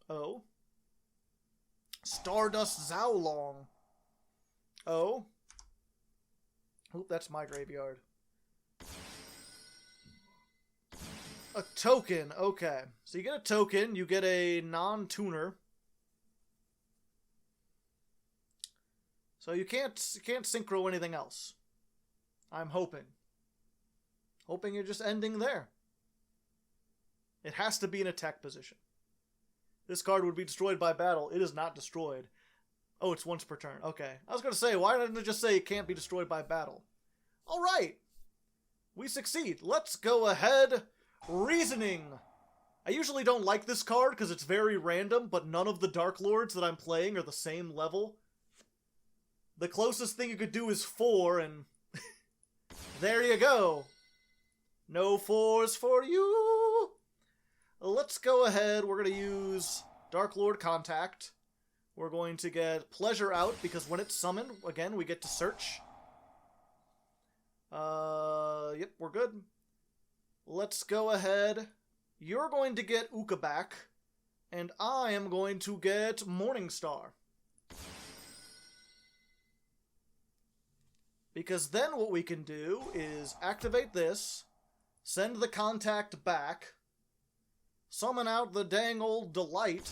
Oh. Stardust Zowlong. Oh. Oop, that's my graveyard. A token. Okay. So you get a token. You get a non-tuner. So you can't synchro anything else. I'm hoping. Hoping you're just ending there. It has to be in attack position. This card would be destroyed by battle. It is not destroyed. Oh, it's once per turn. Okay. I was going to say, why didn't it just say it can't be destroyed by battle? Alright. We succeed. Let's go ahead. Reasoning. I usually don't like this card because it's very random, but none of the Darklords that I'm playing are the same level. The closest thing you could do is 4, and there you go. No 4s for you. Let's go ahead. We're going to use Darklord Contact. We're going to get Pleasure out, because when it's summoned, again, we get to search. Yep, we're good. Let's go ahead. You're going to get Uka back, and I am going to get Morningstar. Because then what we can do is activate this, send the contact back, summon out the dang old Delight,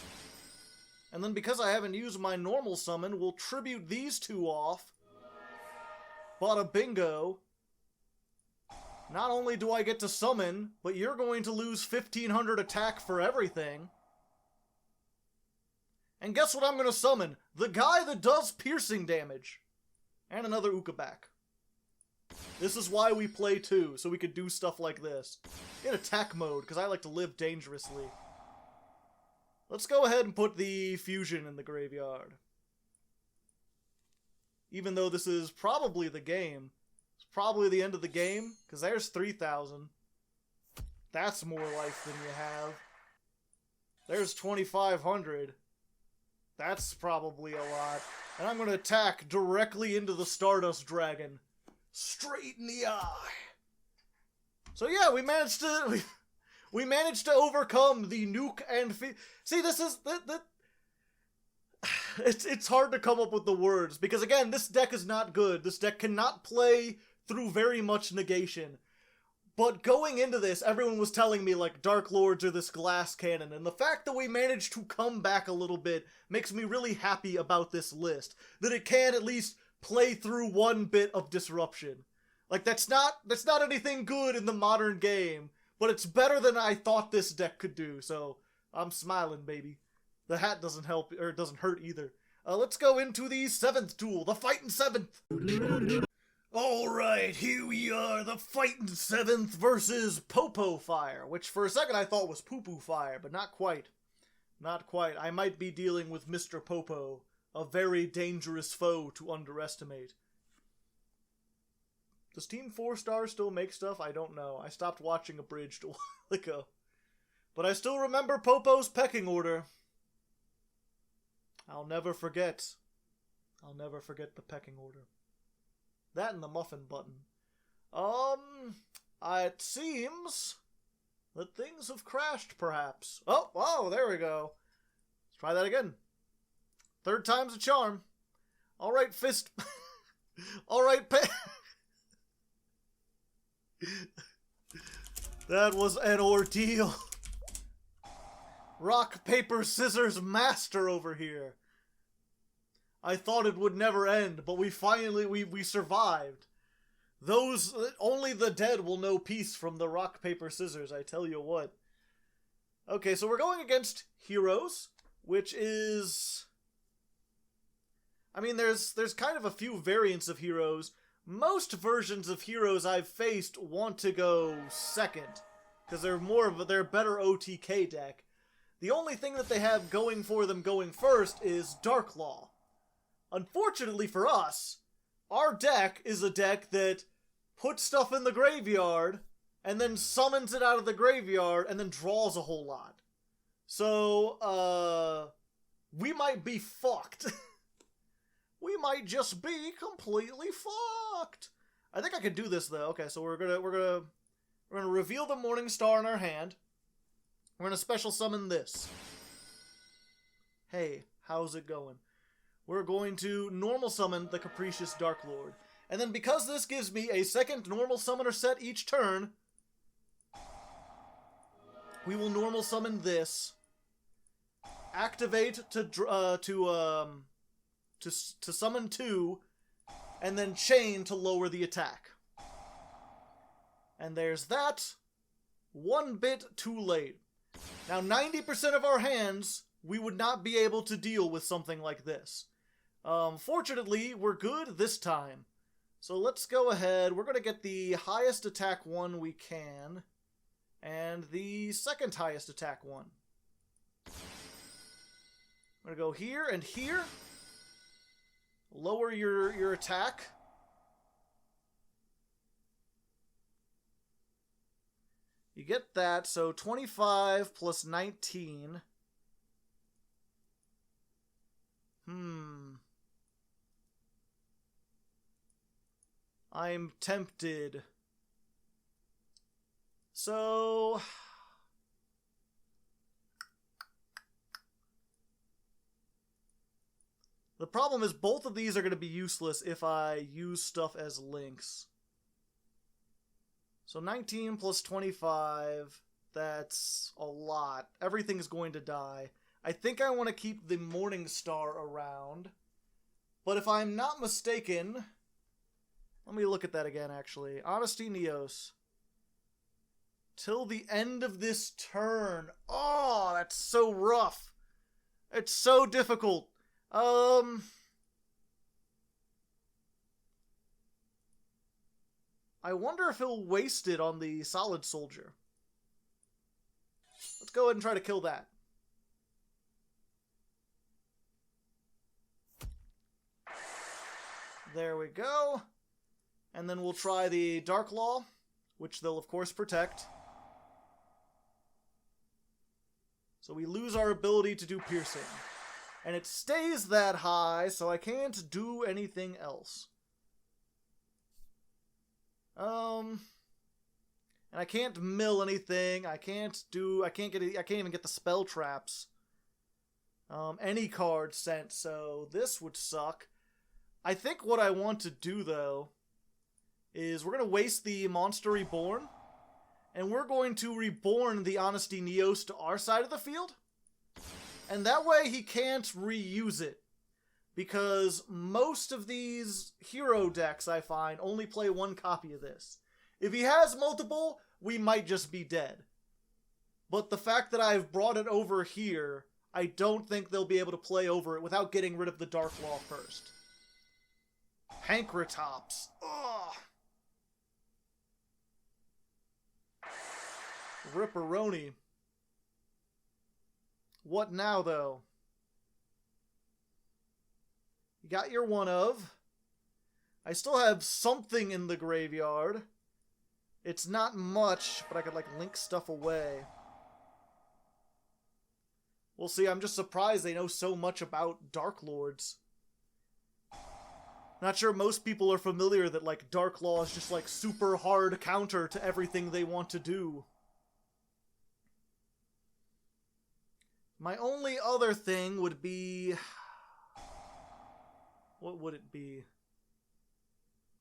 and then because I haven't used my normal summon, we'll tribute these two off. Bada bingo. Not only do I get to summon, but you're going to lose 1500 attack for everything. And guess what I'm going to summon? The guy that does piercing damage. And another Uka back. This is why we play 2, so we could do stuff like this. In attack mode, because I like to live dangerously. Let's go ahead and put the fusion in the graveyard. Even though this is probably the game. It's probably the end of the game, because there's 3000. That's more life than you have. There's 2500. That's probably a lot. And I'm going to attack directly into the Stardust Dragon. Straight in the eye. So yeah, we managed to overcome the nuke and see, this is it's hard to come up with the words, because again, this deck is not good. This deck cannot play through very much negation. But going into this, everyone was telling me, like, Darklords are this glass cannon, and the fact that we managed to come back a little bit makes me really happy about this list. That it can at least play through one bit of disruption. Like, that's not anything good in the modern game, but it's better than I thought this deck could do, so I'm smiling, baby. The hat doesn't help, or it doesn't hurt either. Let's go into the 7th duel, the Fightin' 7th. Alright, here we are, the Fightin' 7th versus Popo Fire, which for a second I thought was Poo Poo Fire, but not quite. Not quite. I might be dealing with Mr. Popo, a very dangerous foe to underestimate. Does Team 4 Star still make stuff? I don't know. I stopped watching Abridged a while ago. But I still remember Popo's pecking order. I'll never forget. I'll never forget the pecking order. That and the muffin button. It seems that things have crashed, perhaps. Oh, there we go. Let's try that again. Third time's a charm. Alright, fist. Alright, That was an ordeal. Rock, paper, scissors master over here. I thought it would never end, but we finally, we survived. Only the dead will know peace from the rock, paper, scissors, I tell you what. Okay, so we're going against heroes, which is... I mean, there's kind of a few variants of heroes. Most versions of heroes I've faced want to go second, because they're a better OTK deck. The only thing that they have going for them going first is Darklaw. Unfortunately for us, our deck is a deck that puts stuff in the graveyard, and then summons it out of the graveyard, and then draws a whole lot. So, we might be fucked. We might just be completely fucked. I think I can do this though. Okay, so we're gonna reveal the Morningstar in our hand. We're gonna special summon this. Hey, how's it going? We're going to normal summon the Capricious Darklord. And then because this gives me a second normal summoner set each turn, we will normal summon this. Activate to summon 2, and then chain to lower the attack. And there's that. 1 bit too late. Now 90% of our hands, we would not be able to deal with something like this. Fortunately, we're good this time. So let's go ahead. We're going to get the highest attack one we can, and the second highest attack one. I'm going to go here and here. Lower your attack. You get that, so 25 plus 19. I'm tempted. So... the problem is both of these are going to be useless if I use stuff as links. So 19 plus 25, that's a lot. Everything's going to die. I think I want to keep the Morning Star around. But if I'm not mistaken... let me look at that again, actually. Honesty Neos. Till the end of this turn. Oh, that's so rough. It's so difficult. I wonder if he'll waste it on the Solid Soldier. Let's go ahead and try to kill that. There we go. And then we'll try the Dark Law, which they'll of course protect. So we lose our ability to do piercing. And it stays that high, so I can't do anything else. And I can't mill anything. I can't even get the spell traps. Any card sent, so this would suck. I think what I want to do, though, is we're going to waste the Monster Reborn, and we're going to reborn the Honesty Neos to our side of the field. And that way he can't reuse it. Because most of these hero decks, I find, only play one copy of this. If he has multiple, we might just be dead. But the fact that I've brought it over here, I don't think they'll be able to play over it without getting rid of the Dark Law first. Pankratops. Ugh. Ripperoni. What now, though? You got your one of. I still have something in the graveyard. It's not much, but I could, like, link stuff away. We'll see. I'm just surprised they know so much about Darklords. Not sure most people are familiar that, like, Dark Law is just, like, super hard counter to everything they want to do. My only other thing would be... what would it be?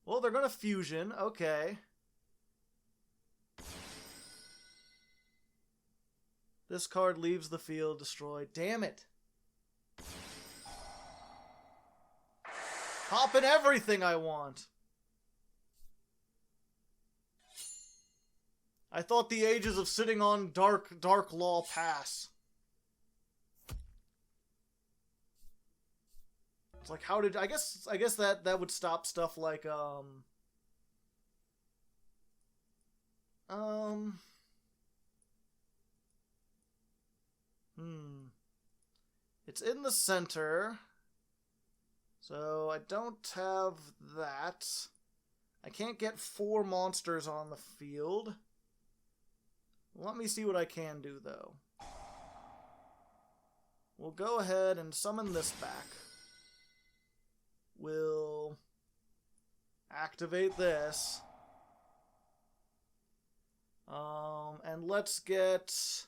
Well, they're gonna fusion. Okay. This card leaves the field destroyed. Damn it. Popping everything I want. I thought the ages of sitting on Dark Law pass. It's like, how did... I guess that would stop stuff like, It's in the center. So I don't have that. I can't get 4 monsters on the field. Let me see what I can do, though. We'll go ahead and summon this back. We'll activate this. And let's get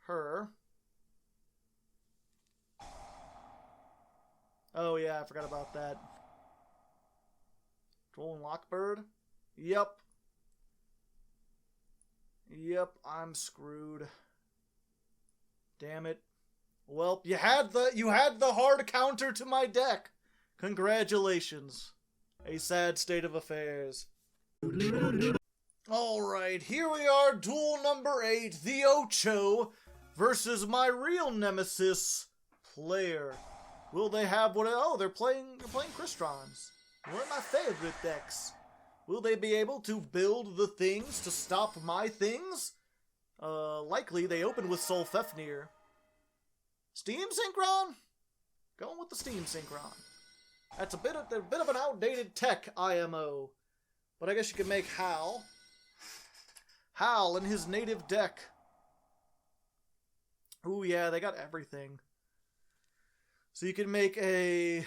her. Oh yeah, I forgot about that. Duel and Lockbird? Yep. Yep, I'm screwed. Damn it. Well, you had the hard counter to my deck. Congratulations. A sad state of affairs. Alright, here we are, duel number 8, the Ocho, versus my real nemesis, Player. Will they have what? Oh, they're playing Cristrons. One of my favorite decks. Will they be able to build the things to stop my things? Likely they open with Solfefnir. Steam Synchron? Going with the Steam Synchron. That's a bit of an outdated tech, IMO. But I guess you could make Hal. Hal in his native deck. Ooh, yeah, they got everything. So you can make a...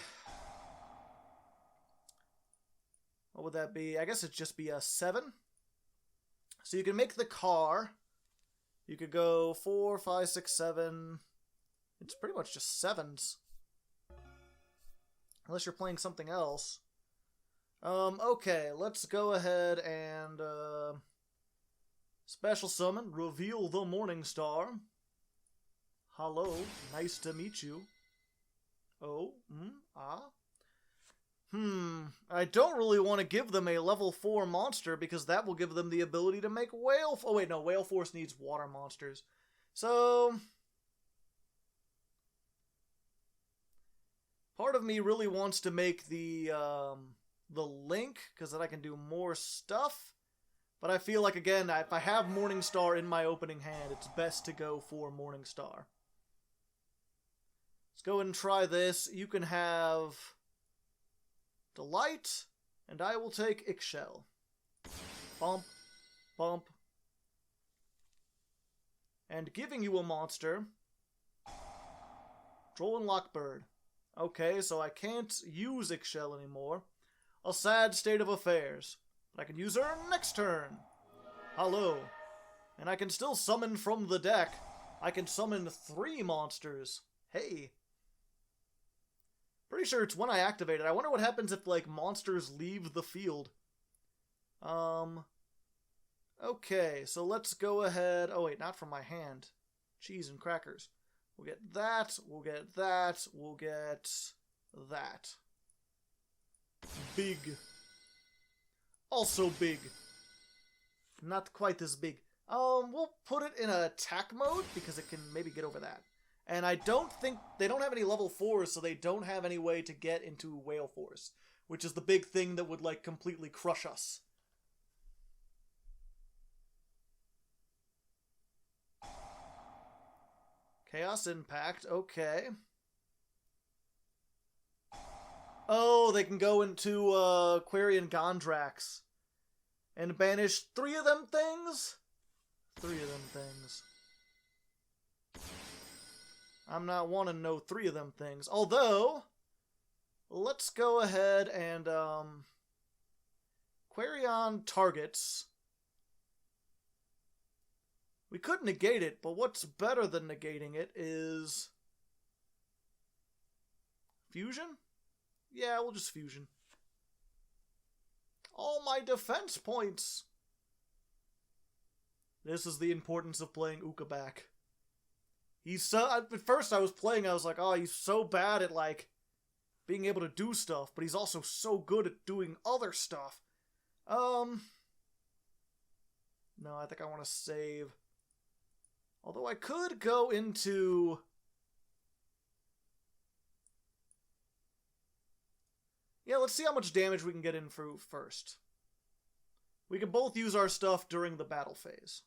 What would that be? I guess it'd just be a 7. So you can make the car. You could go 4, 5, 6, 7. It's pretty much just 7s. Unless you're playing something else. Okay, let's go ahead and special summon, reveal the Morning Star. Hello, nice to meet you. Oh, I don't really want to give them a level 4 monster because that will give them the ability to make whale... Oh wait, no, Whale Force needs water monsters. So... part of me really wants to make the Link, because then I can do more stuff. But I feel like, again, if I have Morningstar in my opening hand, it's best to go for Morningstar. Let's go ahead and try this. You can have Delight, and I will take Eggshell. Bump, bump. And giving you a monster, Droll and Lockbird. Okay, so I can't use Eggshell anymore. A sad state of affairs. But I can use her next turn. Hello. And I can still summon from the deck. I can summon 3 monsters. Hey. Pretty sure it's when I activate it. I wonder what happens if, like, monsters leave the field. Okay, so let's go ahead... Oh, wait, not from my hand. Cheese and crackers. We'll get that, we'll get that, we'll get that. Big. Also big. Not quite as big. We'll put it in attack mode, because it can maybe get over that. And I don't think... They don't have any level 4s, so they don't have any way to get into Whale Force. Which is the big thing that would, like, completely crush us. Chaos Impact, okay. Oh, they can go into Quarian Gondrax. And banish 3 of them things? 3 of them things. I'm not wanting no 3 of them things. Although, let's go ahead and, Quarian targets. We could negate it, but what's better than negating it is... Fusion? Yeah, we'll just fusion. All my defense points! This is the importance of playing Ukabak. He's so... At first I was playing, I was like, oh, he's so bad at, like, being able to do stuff, but he's also so good at doing other stuff. No, I think I want to save... Although I could go into... Yeah, let's see how much damage we can get in through first. We can both use our stuff during the battle phase.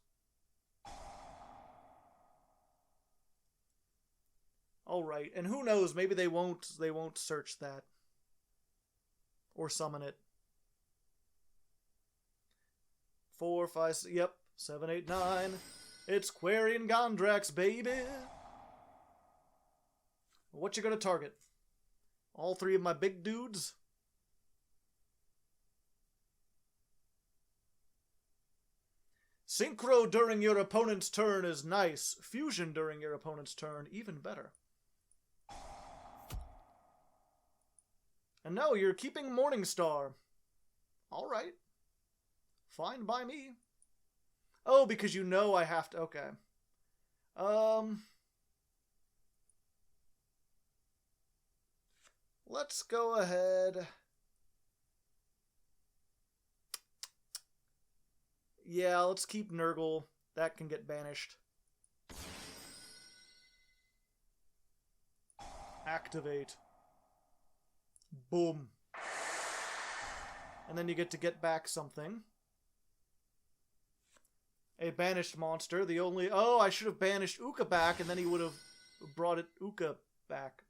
Alright, and who knows, maybe they won't search that. Or summon it. 4, 5, 6, yep, 7, 8, 9... It's Quarian Gondrax, baby! What you gonna target? All 3 of my big dudes? Synchro during your opponent's turn is nice. Fusion during your opponent's turn, even better. And no, you're keeping Morningstar. Alright. Fine by me. Oh, because you know I have to... Okay. Let's go ahead... Yeah, let's keep Nurgle. That can get banished. Activate. Boom. And then you get back something. A banished monster. The only... Oh, I should have banished Uka back, and then he would have brought it Uka back.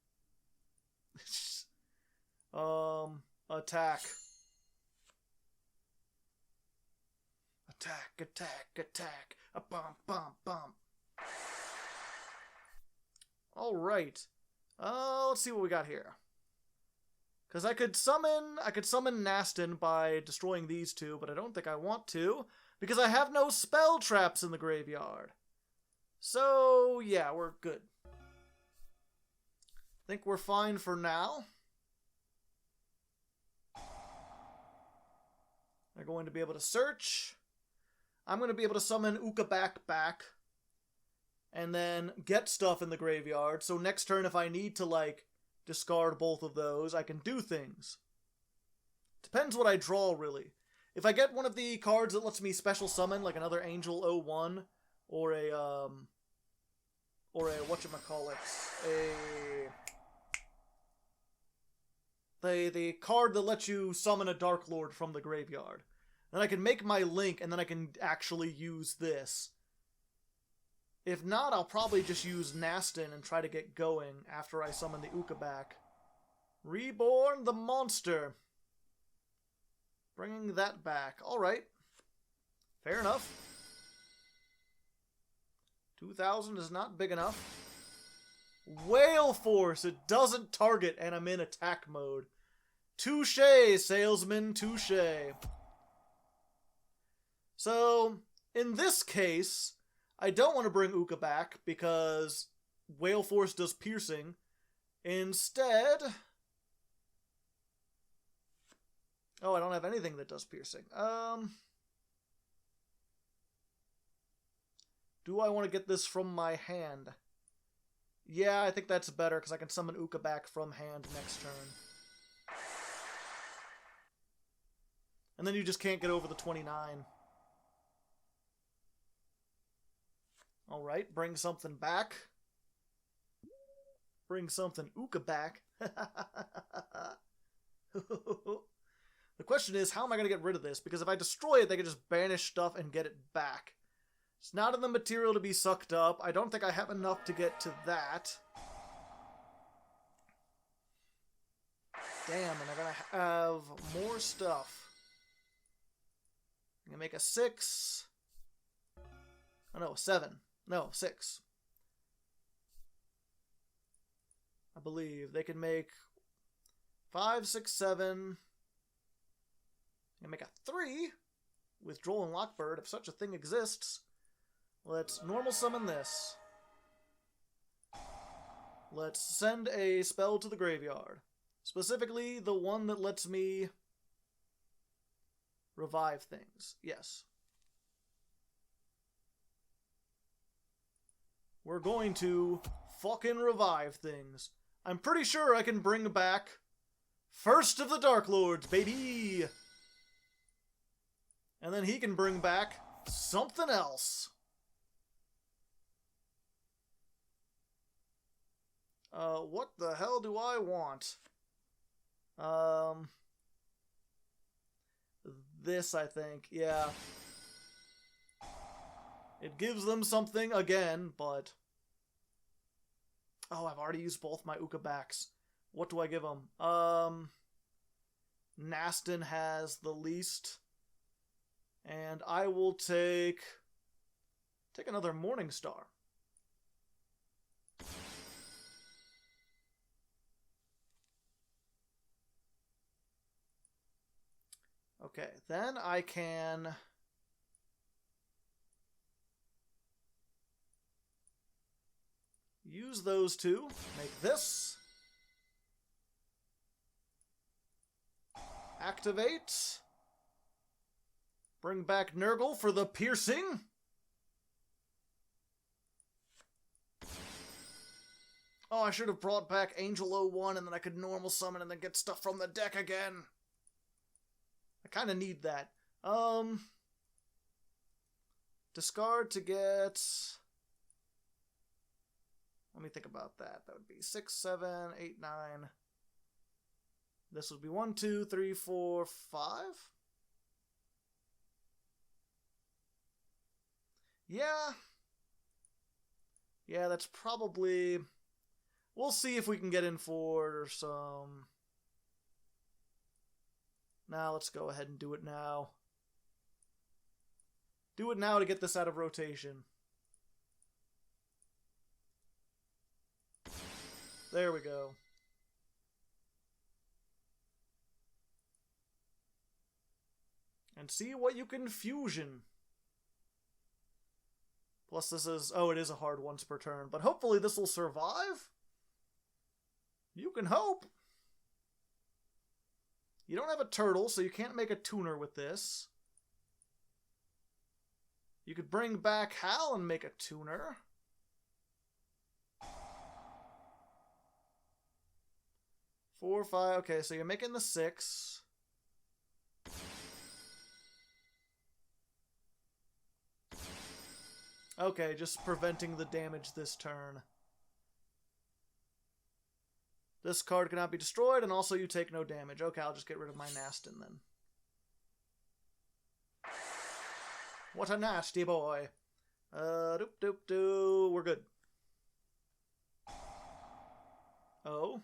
Attack. Attack, attack, attack. A bump, bump, bump. Alright. Let's see what we got here. Because I could summon Nastin by destroying these two, but I don't think I want to, because I have no spell traps in the graveyard. So, yeah, we're good. I think we're fine for now. They're going to be able to search. I'm going to be able to summon Ukabak back. And then get stuff in the graveyard. So next turn, if I need to, like, discard both of those, I can do things. Depends what I draw, really. If I get one of the cards that lets me special summon, like another Angel 01, or a whatchamacallit, the card that lets you summon a Darklord from the graveyard, then I can make my link, and then I can actually use this. If not, I'll probably just use Nastin and try to get going after I summon the Ukabak. Reborn the monster. Bringing that back. Alright. Fair enough. 2,000 is not big enough. Whale Force! It doesn't target, and I'm in attack mode. Touché, salesman, touché. So, in this case, I don't want to bring Uka back because Whale Force does piercing. Instead... Oh, I don't have anything that does piercing. Do I want to get this from my hand? Yeah, I think that's better because I can summon Uka back from hand next turn. And then you just can't get over the 29. Alright, bring something back. Bring something Uka back. The question is, how am I going to get rid of this? Because if I destroy it, they can just banish stuff and get it back. It's not in the material to be sucked up. I don't think I have enough to get to that. Damn, and I'm going to have more stuff. I'm going to make a 6. Oh no, 7. No, 6. I believe they can make 5, 6, 7. I'm going to make a 3 with Droll and Lockbird, if such a thing exists. Let's normal summon this. Let's send a spell to the graveyard. Specifically, the one that lets me revive things. Yes. We're going to fucking revive things. I'm pretty sure I can bring back First of the Darklords, baby! And then he can bring back something else. What the hell do I want? This, I think, yeah. It gives them something again, but... Oh, I've already used both my Ukabaks. What do I give them? Nastin has the least. And I will take another Morningstar. Okay, then I can use those two, make this, activate, bring back Nurgle for the piercing, oh, I should have brought back Angel 01 and then I could normal summon and then get stuff from the deck again. I kind of need that. Discard to get... Let me think about that. That would be 6, 7, 8, 9. This would be 1, 2, 3, 4, 5. Yeah. Yeah, that's probably... We'll see if we can get in for some... Now let's go ahead and do it now. Do it now to get this out of rotation. There we go. And see what you can fusion. Plus this is... Oh, it is a hard once per turn. But hopefully this will survive. You can hope. You don't have a turtle, so you can't make a tuner with this. You could bring back Hal and make a tuner. Four, five. Okay, so you're making the 6. Okay, just preventing the damage this turn. This card cannot be destroyed, and also you take no damage. Okay, I'll just get rid of my Nastin then. What a nasty boy. Doop. We're good. Oh.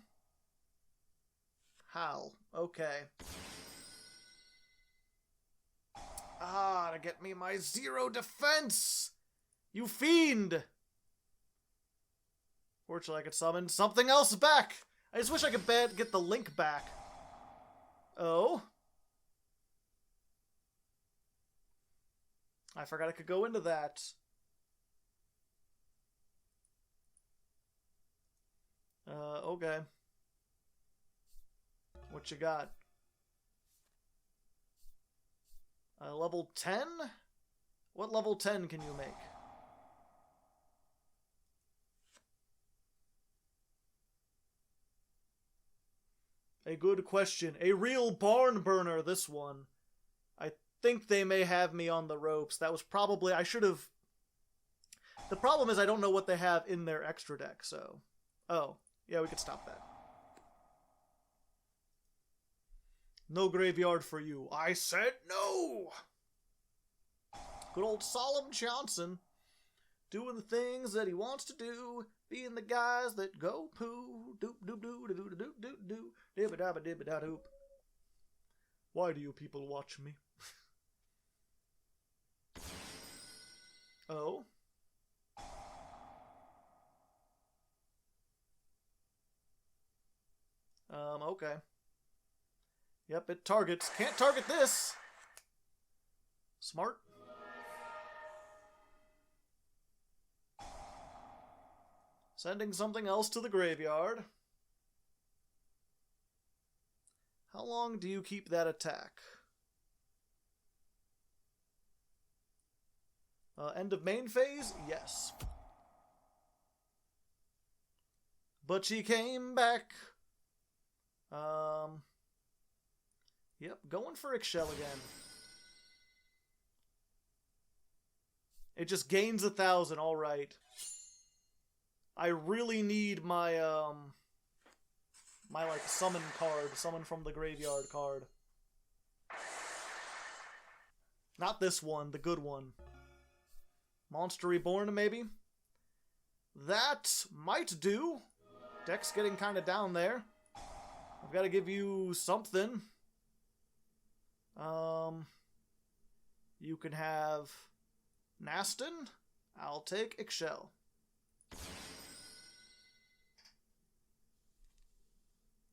Hal. Okay. Ah, to get me my 0 defense! You fiend! Fortunately, I could summon something else back! I just wish I could get the link back. Oh? I forgot I could go into that. Okay. What you got? Level 10? What level 10 can you make? A good question. A real barn burner, this one. I think they may have me on the ropes. That was probably... I should have... The problem is I don't know what they have in their extra deck, so... Oh. Yeah, we could stop that. No graveyard for you. I said no! Good old Solemn Johnson. Doing the things that he wants to do. Being the guys that go poo. Doop doop doo doo doo doo doo. Dibba dabba dibba da doop. Why do you people watch me? Oh? Okay. Yep, it targets. Can't target this! Smart. Sending something else to the graveyard. How long do you keep that attack? End of main phase? Yes. But she came back. Yep, going for Ixchel again. It just gains 1,000, alright. I really need my, my, like, summon card. Summon from the graveyard card. Not this one, the good one. Monster Reborn, maybe? That might do. Deck's getting kind of down there. I've got to give you something. You can have Nastin. I'll take Ixchel.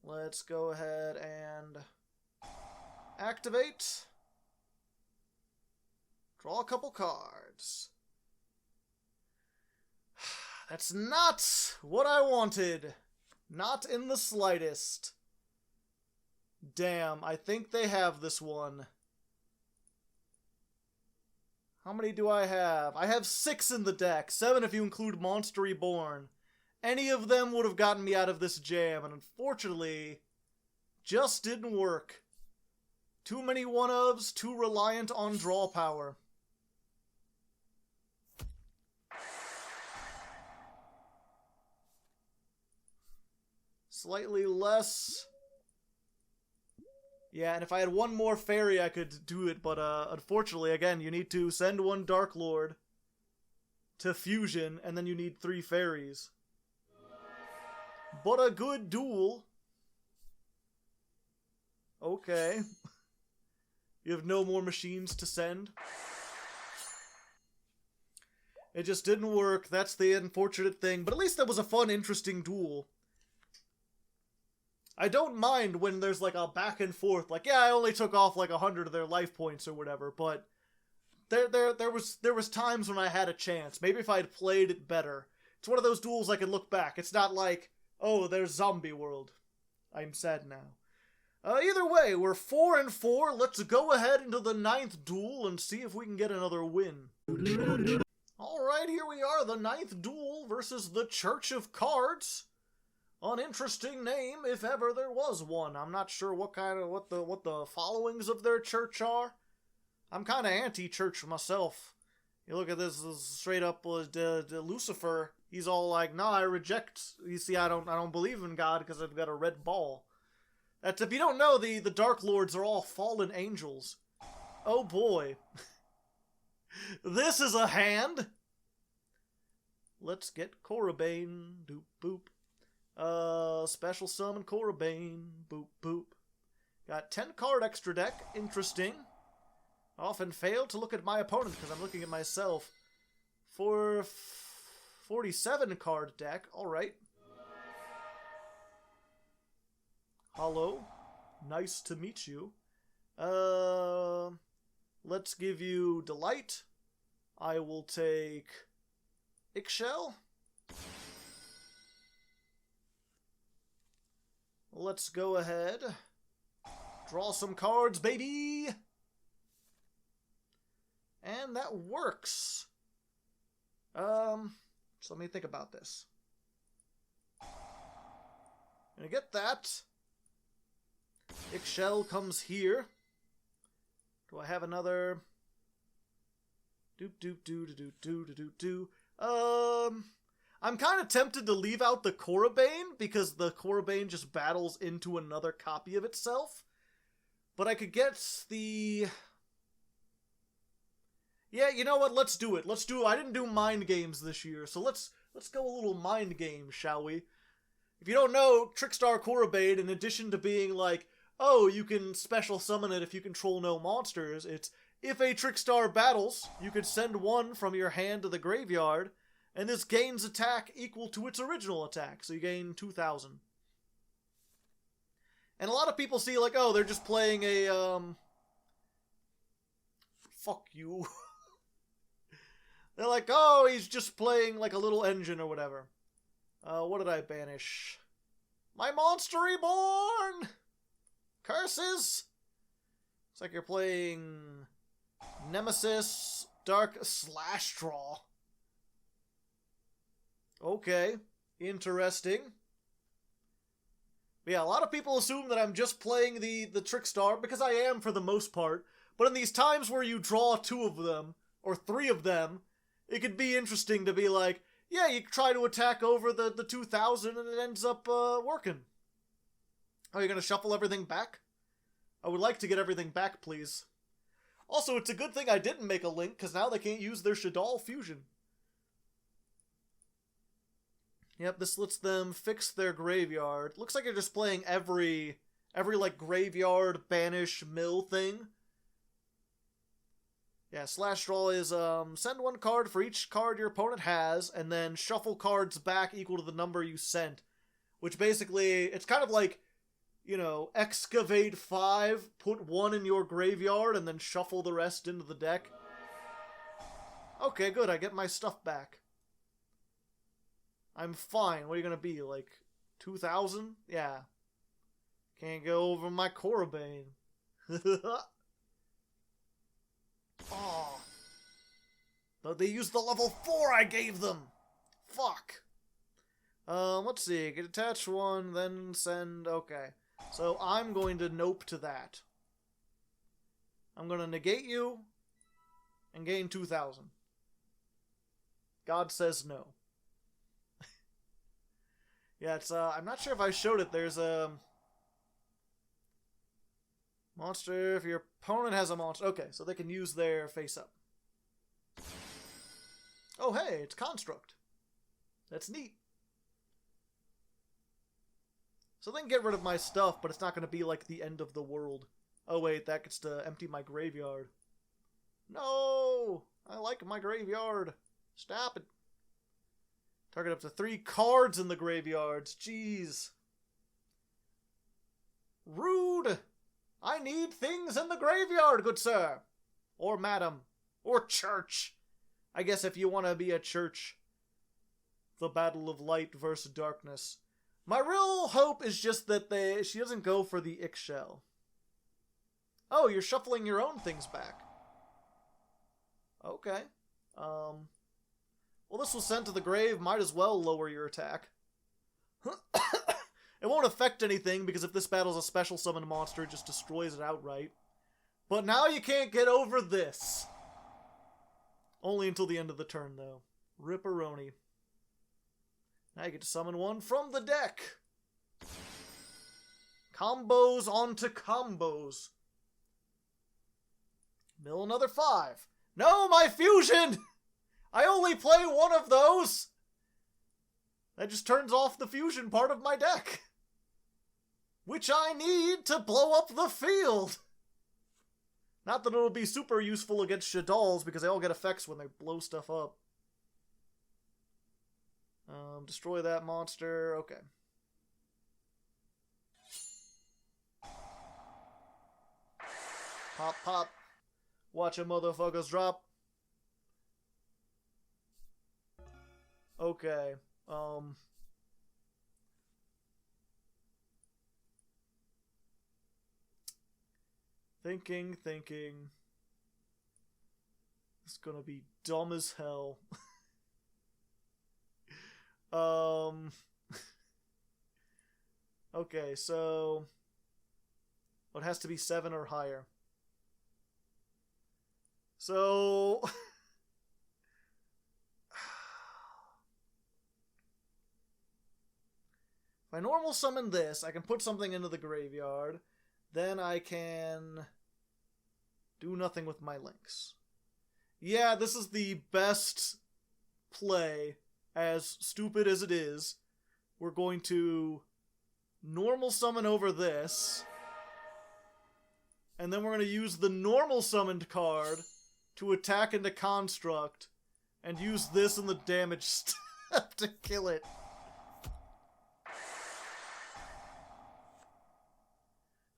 Let's go ahead and activate. Draw a couple cards. That's not what I wanted. Not in the slightest. Damn, I think they have this one. How many do I have? I have 6 in the deck. 7 if you include Monster Reborn. Any of them would have gotten me out of this jam, and unfortunately, just didn't work. Too many one-ofs, too reliant on draw power. Slightly less. Yeah, and if I had one more fairy, I could do it, but unfortunately, again, you need to send one Darklord to fusion, and then you need 3 fairies. But a good duel. Okay. You have no more machines to send. It just didn't work. That's the unfortunate thing. But at least that was a fun, interesting duel. I don't mind when there's like a back and forth, like, yeah, I only took off like 100 of their life points or whatever, but there was times when I had a chance. Maybe if I had played it better. It's one of those duels I can look back. It's not like, oh, there's Zombie World. I'm sad now. Either way, we're 4-4. Let's go ahead into the 9th duel and see if we can get another win. Alright, here we are, the 9th duel versus the Church of Cards. An interesting name, if ever there was one. I'm not sure what the followings of their church are. I'm kind of anti-church myself. You look at this straight up Lucifer. He's all like, "No, I reject. You see, I don't believe in God because I've got a red ball." That's, if you don't know, the Darklords are all fallen angels. Oh boy. This is a hand. Let's get Korribane. Doop boop. Special summon Korribane. Boop boop. Got 10 card extra deck. Interesting. Often fail to look at my opponent because I'm looking at myself. For 47 card deck. Alright. Hello. Nice to meet you. Let's give you Delight. I will take Eggshell. Let's go ahead. Draw some cards, baby! And that works. So let me think about this. Gonna get that. Eggshell comes here. Do I have another? Doop doop doo doo doo doo doo doo. I'm kind of tempted to leave out the Korribane because the Korribane just battles into another copy of itself. But I could get the... Yeah, you know what? Let's do it. Let's do... I didn't do mind games this year, so let's go a little mind game, shall we? If you don't know, Trickstar Korribane, in addition to being like, oh, you can special summon it if you control no monsters, it's, if a Trickstar battles, you could send one from your hand to the graveyard, and this gains attack equal to its original attack, so you gain 2,000. And a lot of people see, like, oh, they're just playing a, fuck you. They're like, oh, he's just playing, like, a little engine or whatever. What did I banish? My Monster Reborn! Curses! It's like you're playing Nemesis, Dark Slash Draw. Okay, interesting. But yeah, a lot of people assume that I'm just playing the Trickstar, because I am for the most part. But in these times where you draw 2 of them, or 3 of them, it could be interesting to be like, yeah, you try to attack over the 2,000 and it ends up working. Are you going to shuffle everything back? I would like to get everything back, please. Also, it's a good thing I didn't make a link, because now they can't use their Shaddoll Fusion. Yep, this lets them fix their graveyard. Looks like they're just playing every like, graveyard, banish, mill thing. Yeah, slash draw is, send 1 card for each card your opponent has, and then shuffle cards back equal to the number you sent. Which basically, it's kind of like, you know, excavate 5, put 1 in your graveyard, and then shuffle the rest into the deck. Okay, good, I get my stuff back. I'm fine. What are you gonna be, like, 2,000? Yeah. Can't go over my Korribane. Oh. But they used the level 4 I gave them! Fuck. Let's see. Get attached 1, then send... Okay. So I'm going to nope to that. I'm gonna negate you and gain 2,000. God says no. Yeah, it's, I'm not sure if I showed it. There's a... monster, if your opponent has a monster. Okay, so they can use their face-up. Oh, hey, it's Construct. That's neat. So they can get rid of my stuff, but it's not going to be like the end of the world. Oh, wait, that gets to empty my graveyard. No! I like my graveyard. Stop it. Target up to 3 cards in the graveyards. Jeez. Rude! I need things in the graveyard, good sir. Or madam. Or church. I guess if you want to be a church. The battle of light versus darkness. My real hope is just that she doesn't go for the Ixchel. Oh, you're shuffling your own things back. Okay. Well, this was sent to the grave. Might as well lower your attack. It won't affect anything, because if this battle's a special summoned monster, it just destroys it outright. But now you can't get over this. Only until the end of the turn, though. Ripperoni. Now you get to summon one from the deck. Combos onto combos. Mill another 5. No, my fusion! I only play one of those! That just turns off the fusion part of my deck. Which I need to blow up the field. Not that it'll be super useful against Shaddols, because they all get effects when they blow stuff up. Destroy that monster. Okay. Pop, pop. Watch a motherfuckers drop. Okay. Thinking. It's gonna be dumb as hell. Okay, so it has to be 7 or higher. So if I normal summon this, I can put something into the graveyard. Then I can do nothing with my links. Yeah, this is the best play, as stupid as it is. We're going to normal summon over this. And then we're going to use the normal summoned card to attack into construct. And use this in the damage step to kill it.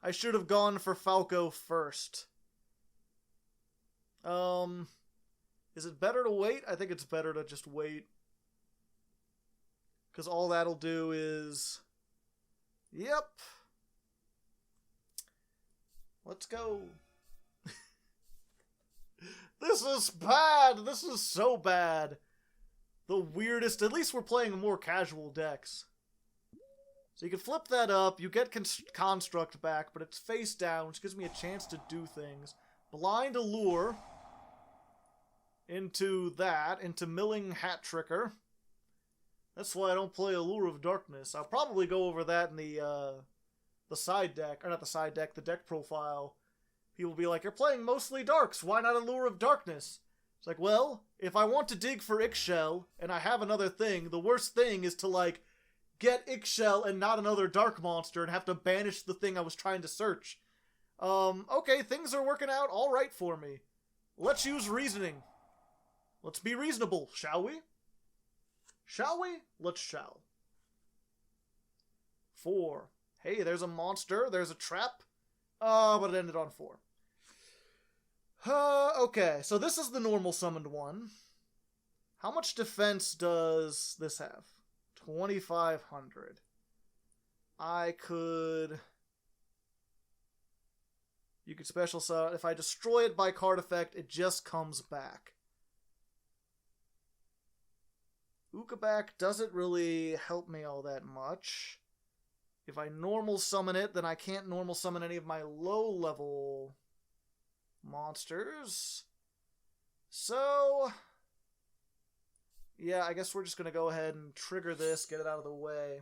I should have gone for Falco first. Is it better to wait? I think it's better to just wait. Because all that'll do is... Yep. Let's go. This is bad! This is so bad. The weirdest... At least we're playing more casual decks. So you can flip that up, you get Construct back, but it's face down, which gives me a chance to do things. Blind Allure into that, into Milling Hat Tricker. That's why I don't play Allure of Darkness. I'll probably go over that in the side deck, or not the side deck, the deck profile. People will be like, you're playing mostly Darks, why not Allure of Darkness? It's like, well, if I want to dig for Ixchel, and I have another thing, the worst thing is to, like, get Ixchel and not another dark monster and have to banish the thing I was trying to search. Okay, things are working out alright for me. Let's use reasoning. Let's be reasonable, shall we? Shall we? Let's shall. 4. Hey, there's a monster, there's a trap. But it ended on 4. Okay, so this is the normal summoned one. How much defense does this have? 2,500. I could... You could special summon. If I destroy it by card effect, it just comes back. Ukabak doesn't really help me all that much. If I normal summon it, then I can't normal summon any of my low-level monsters. So... yeah, I guess we're just going to go ahead and trigger this, get it out of the way.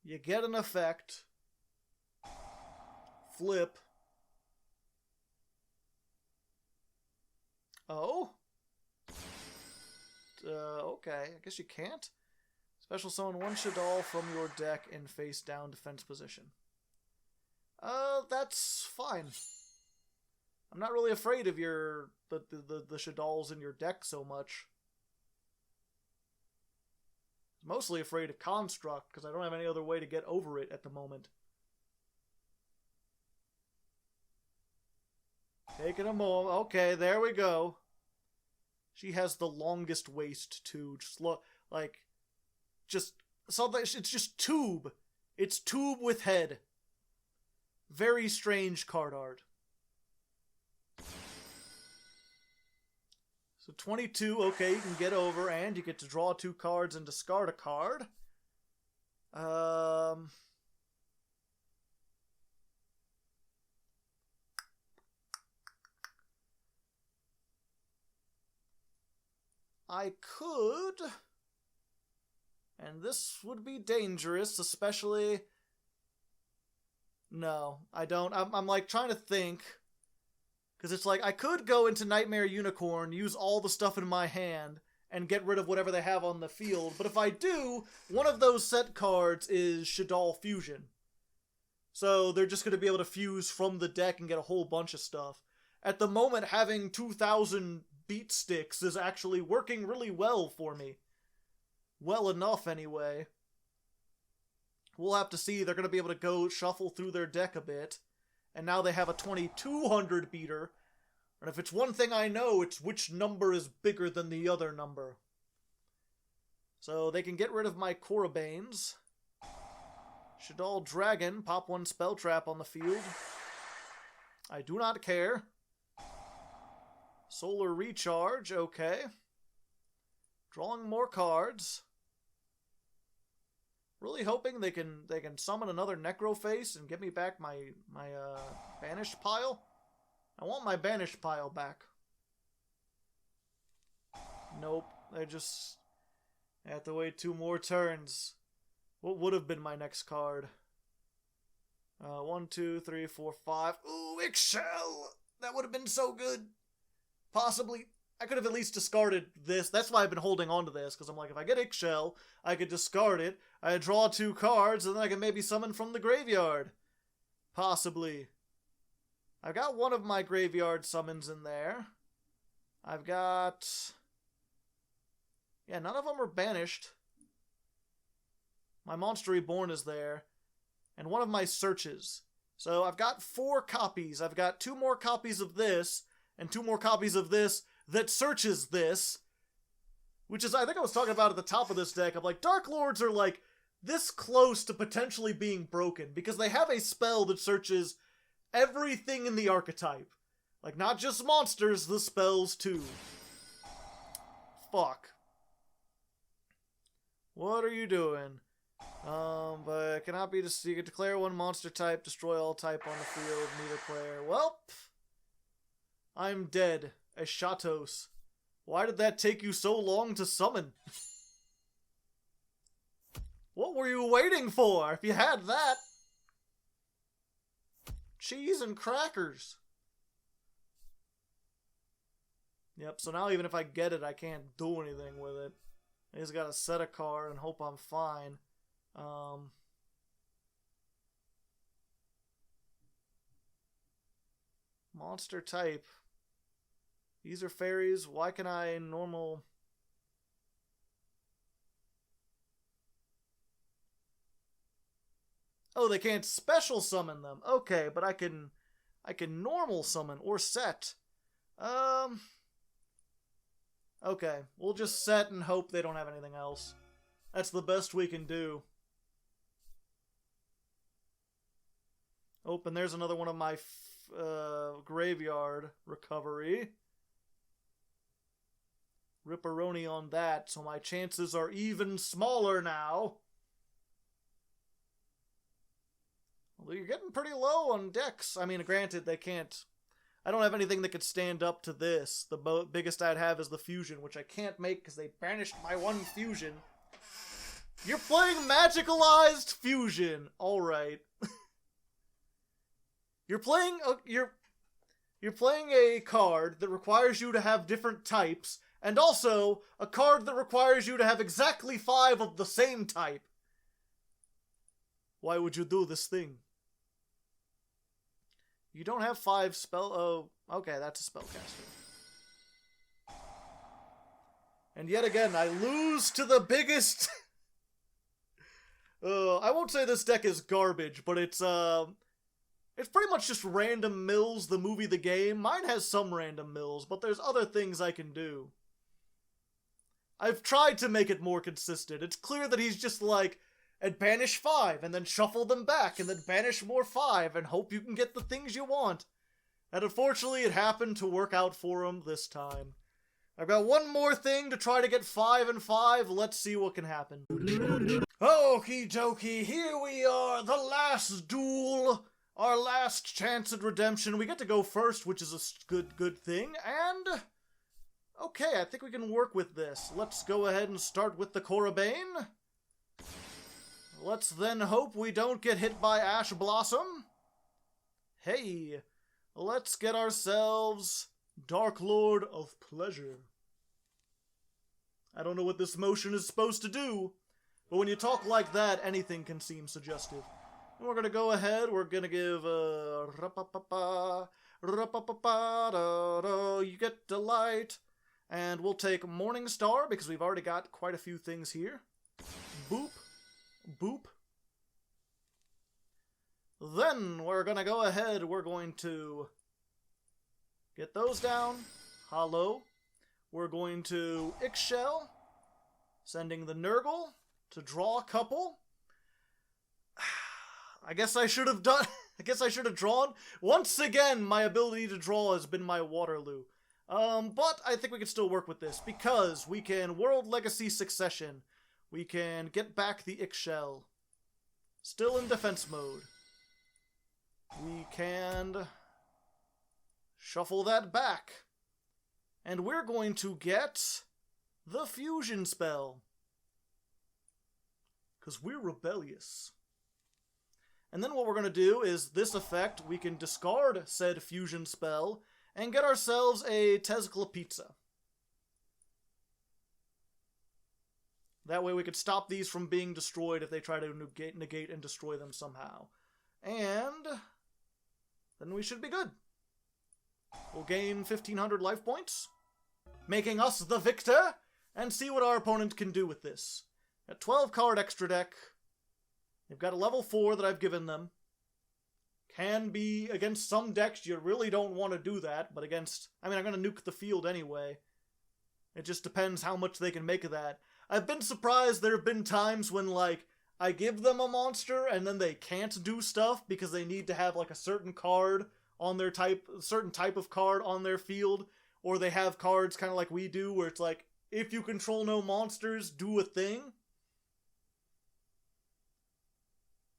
You get an effect. Flip. Oh? Okay, I guess you can't. Special summon one Shaddol from your deck in face down defense position. That's fine. I'm not really afraid of the Shaddols in your deck so much. Mostly afraid of Construct, because I don't have any other way to get over it at the moment. Taking a moment. Okay, there we go. She has the longest waist, too. Just it's just tube. It's tube with head. Very strange card art. So 22, okay, you can get over, and you get to draw 2 cards and discard a card. I could, and this would be dangerous, especially... No, I don't. I'm like trying to think, because it's like I could go into Nightmare Unicorn, use all the stuff in my hand, and get rid of whatever they have on the field, but if I do, one of those set cards is Shaddoll Fusion. So they're just going to be able to fuse from the deck and get a whole bunch of stuff. At the moment, having 2,000 beat sticks is actually working really well for me. Well enough, anyway. We'll have to see. They're going to be able to go shuffle through their deck a bit. And now they have a 2,200 beater. And if it's one thing I know, it's which number is bigger than the other number. So they can get rid of my Corabanes. Shaddoll Dragon, pop 1 spell trap on the field. I do not care. Solar Recharge, okay. Drawing more cards. Really hoping they can summon another Necroface and get me back my banished pile. I want my banished pile back. Nope, they just have to wait 2 more turns. What would have been my next card? 1, 2, 3, 4, 5. Ooh, Ixchel! That would have been so good. Possibly, I could have at least discarded this. That's why I've been holding on to this, because I'm like, if I get Ixchel, I could discard it, I draw 2 cards, and then I can maybe summon from the graveyard. Possibly. I've got one of my graveyard summons in there. I've got... Yeah, none of them are banished. My Monster Reborn is there. And one of my searches. So I've got 4 copies. I've got 2 more copies of this, and 2 more copies of this that searches this. Which is, I think I was talking about at the top of this deck. I'm like, Darklords are like this close to potentially being broken, because they have a spell that searches everything in the archetype. Like, not just monsters, the spells too. Fuck. What are you doing? But cannot be you can declare 1 monster type, destroy all type on the field, neither player. Welp. I'm dead. Eschatos. Why did that take you so long to summon? What were you waiting for? If you had that. Cheese and crackers. Yep, so now even if I get it, I can't do anything with it. I just gotta set a card and hope I'm fine. Monster type. These are fairies. Why can I normal... Oh, they can't special summon them. Okay, but I can normal summon or set. Okay, we'll just set and hope they don't have anything else. That's the best we can do. Oh, and there's another one of my graveyard recovery. Ripperoni on that, so my chances are even smaller now. Although you're getting pretty low on decks. I mean, granted, they can't... I don't have anything that could stand up to this. The biggest I'd have is the fusion, which I can't make because they banished my 1 fusion. You're playing magicalized fusion. Alright. You're playing a card that requires you to have different types, and also a card that requires you to have exactly 5 of the same type. Why would you do this thing? You don't have 5 spell... Oh, okay, that's a spellcaster. And yet again, I lose to the biggest... I won't say this deck is garbage, but it's pretty much just random mills, the movie, the game. Mine has some random mills, but there's other things I can do. I've tried to make it more consistent. It's clear that he's just like, and banish 5, and then shuffle them back, and then banish more 5, and hope you can get the things you want. And unfortunately, it happened to work out for him this time. I've got one more thing to try to get 5 and 5. Let's see what can happen. Okie dokie, here we are, the last duel. Our last chance at redemption. We get to go first, which is a good thing, and... okay, I think we can work with this. Let's go ahead and start with the Korrabane. Let's then hope we don't get hit by Ash Blossom. Hey, let's get ourselves Darklord of Pleasure. I don't know what this motion is supposed to do, but when you talk like that, anything can seem suggestive. And we're gonna go ahead, we're gonna give you get delight, and we'll take Morning Star because we've already got quite a few things here. Boop. Boop. Then we're gonna go ahead, we're going to get those down. Hollow. We're going to Ixchel, sending the Nurgle to draw a couple. I guess I should have drawn. Once again, my ability to draw has been my Waterloo. But I think we can still work with this, because we can World Legacy Succession. We can get back the Ixchel. Still in defense mode. We can shuffle that back. And we're going to get the Fusion spell. Because we're rebellious. And then what we're going to do is this effect, we can discard said Fusion spell and get ourselves a Tezcla Pizza. That way we could stop these from being destroyed if they try to negate and destroy them somehow. And then we should be good. We'll gain 1,500 life points, making us the victor, and see what our opponent can do with this. A 12-card extra deck. They've got a level 4 that I've given them. Can be against some decks you really don't want to do that, but against... I mean, I'm going to nuke the field anyway. It just depends how much they can make of that. I've been surprised there have been times when, like, I give them a monster and then they can't do stuff because they need to have, like, a certain card on their certain type of card on their field, or they have cards kind of like we do where it's like, if you control no monsters, do a thing.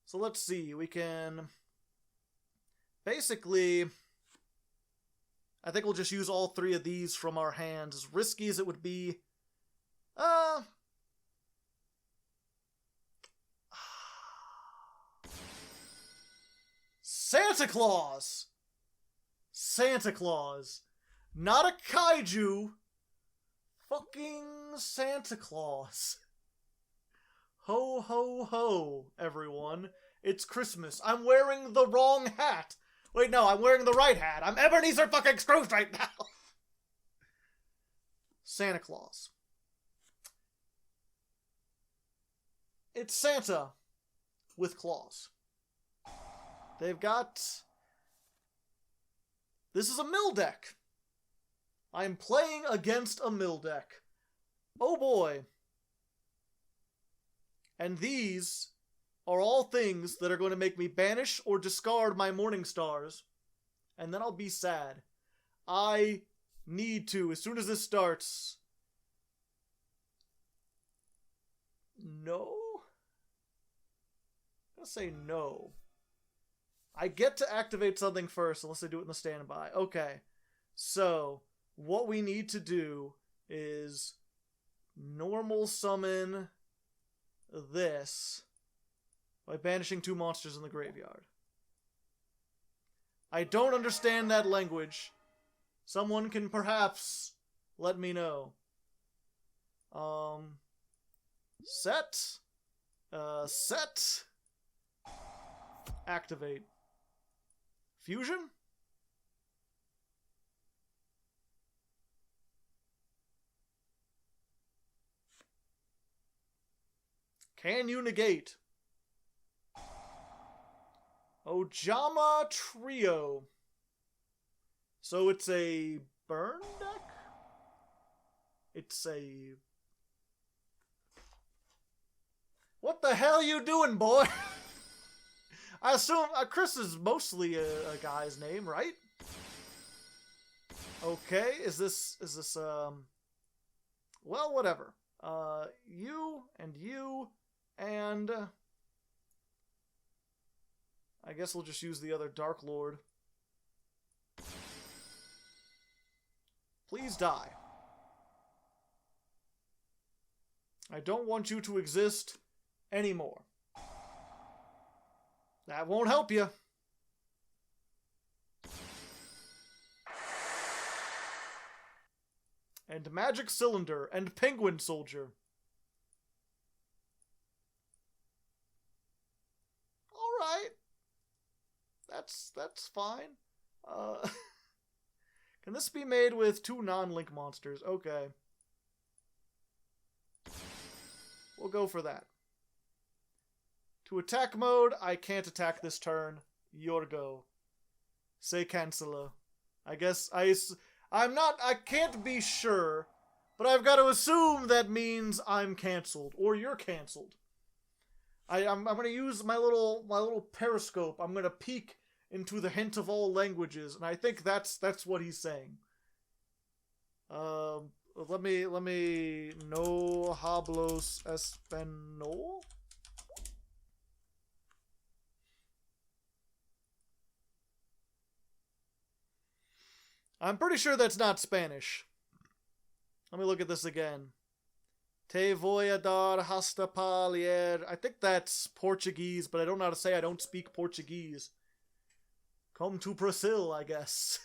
So let's see, we can... basically, I think we'll just use all 3 of these from our hands. As risky as it would be... Santa Claus! Santa Claus. Not a kaiju. Fucking Santa Claus. Ho, ho, ho, everyone. It's Christmas. I'm wearing the wrong hat. Wait, no, I'm wearing the right hat. I'm Ebenezer fucking Scrooge right now. Santa Claus. It's Santa with claws. They've got... this is a mill deck. I'm playing against a mill deck. Oh boy. And these are all things that are going to make me banish or discard my Morning Stars. And then I'll be sad. I need to, as soon as this starts... no? I'm gonna say no. I get to activate something first unless I do it in the standby. Okay. So, what we need to do is normal summon this by banishing 2 monsters in the graveyard. I don't understand that language. Someone can perhaps let me know. Set. Set. Activate. Fusion? Can you negate? Ojama Trio. So it's a burn deck? It's a... What the hell you doing, boy? I assume Chris is mostly a guy's name, right? Okay, is this, well, whatever. You, and... I guess we'll just use the other Darklord. Please die. I don't want you to exist anymore. That won't help you. And Magic Cylinder and Penguin Soldier. Alright. That's fine. Can this be made with 2 non-link monsters? Okay. We'll go for that. To attack mode, I can't attack this turn. Your go. Say cancela. I guess I can't be sure, but I've got to assume that means I'm canceled, or you're canceled. I'm gonna use my little periscope. I'm gonna peek into the hint of all languages, and I think that's what he's saying. Let me no hablos español. I'm pretty sure that's not Spanish. Let me look at this again. Te voy a dar hasta palier. I think that's Portuguese, but I don't know how to say I don't speak Portuguese. Come to Brazil, I guess.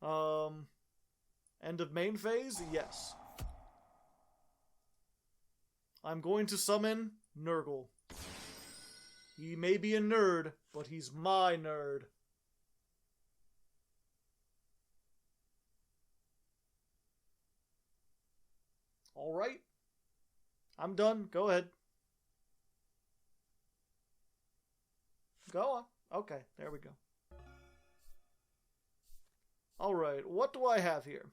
End of main phase? Yes. I'm going to summon Nurgle. He may be a nerd, but he's my nerd. Alright. I'm done. Go ahead. Go on. Okay, there we go. Alright, what do I have here?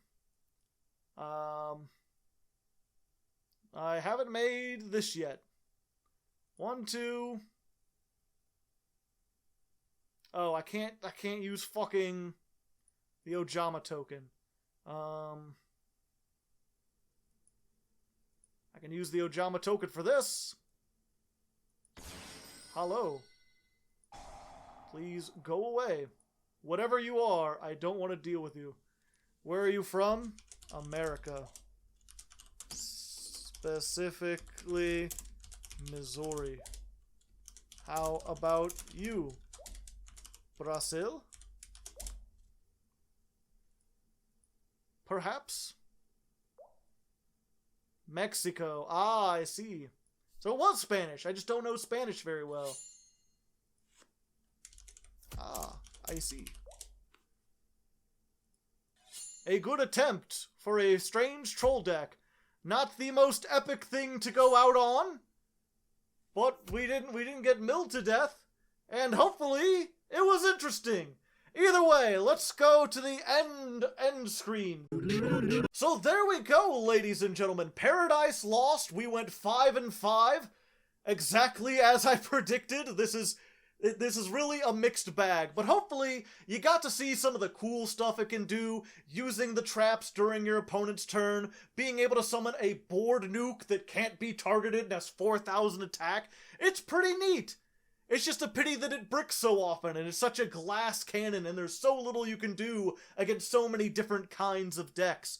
I haven't made this yet. 1, 2... Oh, I can't use fucking the Ojama token. I can use the Ojama token for this. Hello. Please go away. Whatever you are, I don't want to deal with you. Where are you from? America. Specifically, Missouri. How about you? Brazil? Perhaps? Mexico. Ah, I see. So it was Spanish. I just don't know Spanish very well. Ah, I see. A good attempt for a strange troll deck. Not the most epic thing to go out on, but we didn't get milled to death, and hopefully it was interesting. Either way, let's go to the end screen. So there we go, ladies and gentlemen. Paradise Lost. We went 5-5, exactly as I predicted. This is really a mixed bag, but hopefully you got to see some of the cool stuff it can do, using the traps during your opponent's turn, being able to summon a board nuke that can't be targeted and has 4,000 attack. It's pretty neat. It's just a pity that it bricks so often, and it's such a glass cannon, and there's so little you can do against so many different kinds of decks.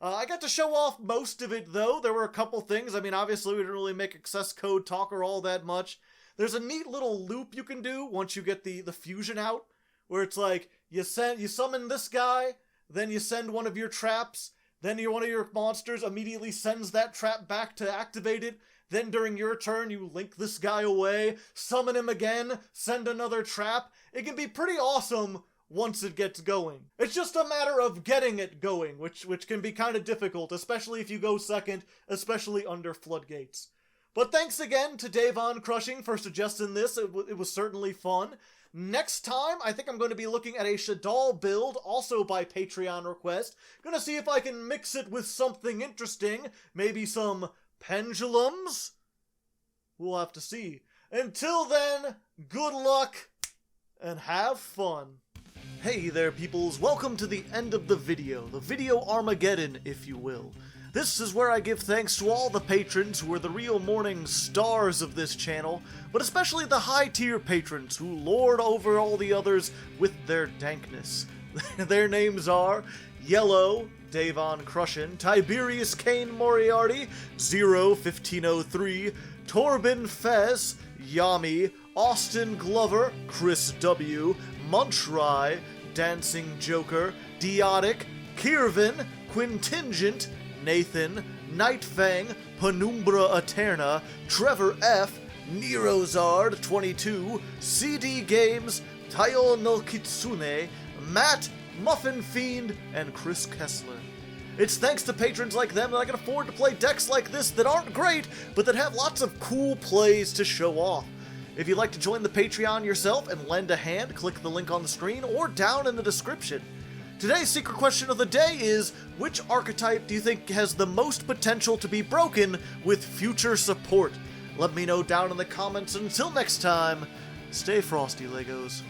I got to show off most of it, though. There were a couple things. I mean, obviously, we didn't really make access code talker all that much. There's a neat little loop you can do once you get the fusion out, where it's like, you summon this guy, then you send one of your traps, then one of your monsters immediately sends that trap back to activate it. Then during your turn, you link this guy away, summon him again, send another trap. It can be pretty awesome once it gets going. It's just a matter of getting it going, which can be kind of difficult, especially if you go second, especially under floodgates. But thanks again to Davon Crushing for suggesting this. It was certainly fun. Next time, I think I'm going to be looking at a Shadal build, also by Patreon request. Gonna see if I can mix it with something interesting. Maybe some pendulums? We'll have to see. Until then, good luck, and have fun. Hey there, peoples. Welcome to the end of the video Armageddon, if you will. This is where I give thanks to all the patrons who are the real morning stars of this channel, but especially the high-tier patrons who lord over all the others with their dankness. Their names are Yellow, Davon Crushin, Tiberius Kane Moriarty, 01503, Torben Fez, Yami, Austin Glover, Chris W, Munchry, Dancing Joker, Diotic, Kirvin, Quintingent, Nathan, Nightfang, Penumbra Eterna, Trevor F, Nerozard 22, CD Games, Tayo no Kitsune, Matt, Muffin Fiend, and Chris Kessler. It's thanks to patrons like them that I can afford to play decks like this that aren't great, but that have lots of cool plays to show off. If you'd like to join the Patreon yourself and lend a hand, click the link on the screen or down in the description. Today's secret question of the day is, which archetype do you think has the most potential to be broken with future support? Let me know down in the comments, and until next time, stay frosty, Legos.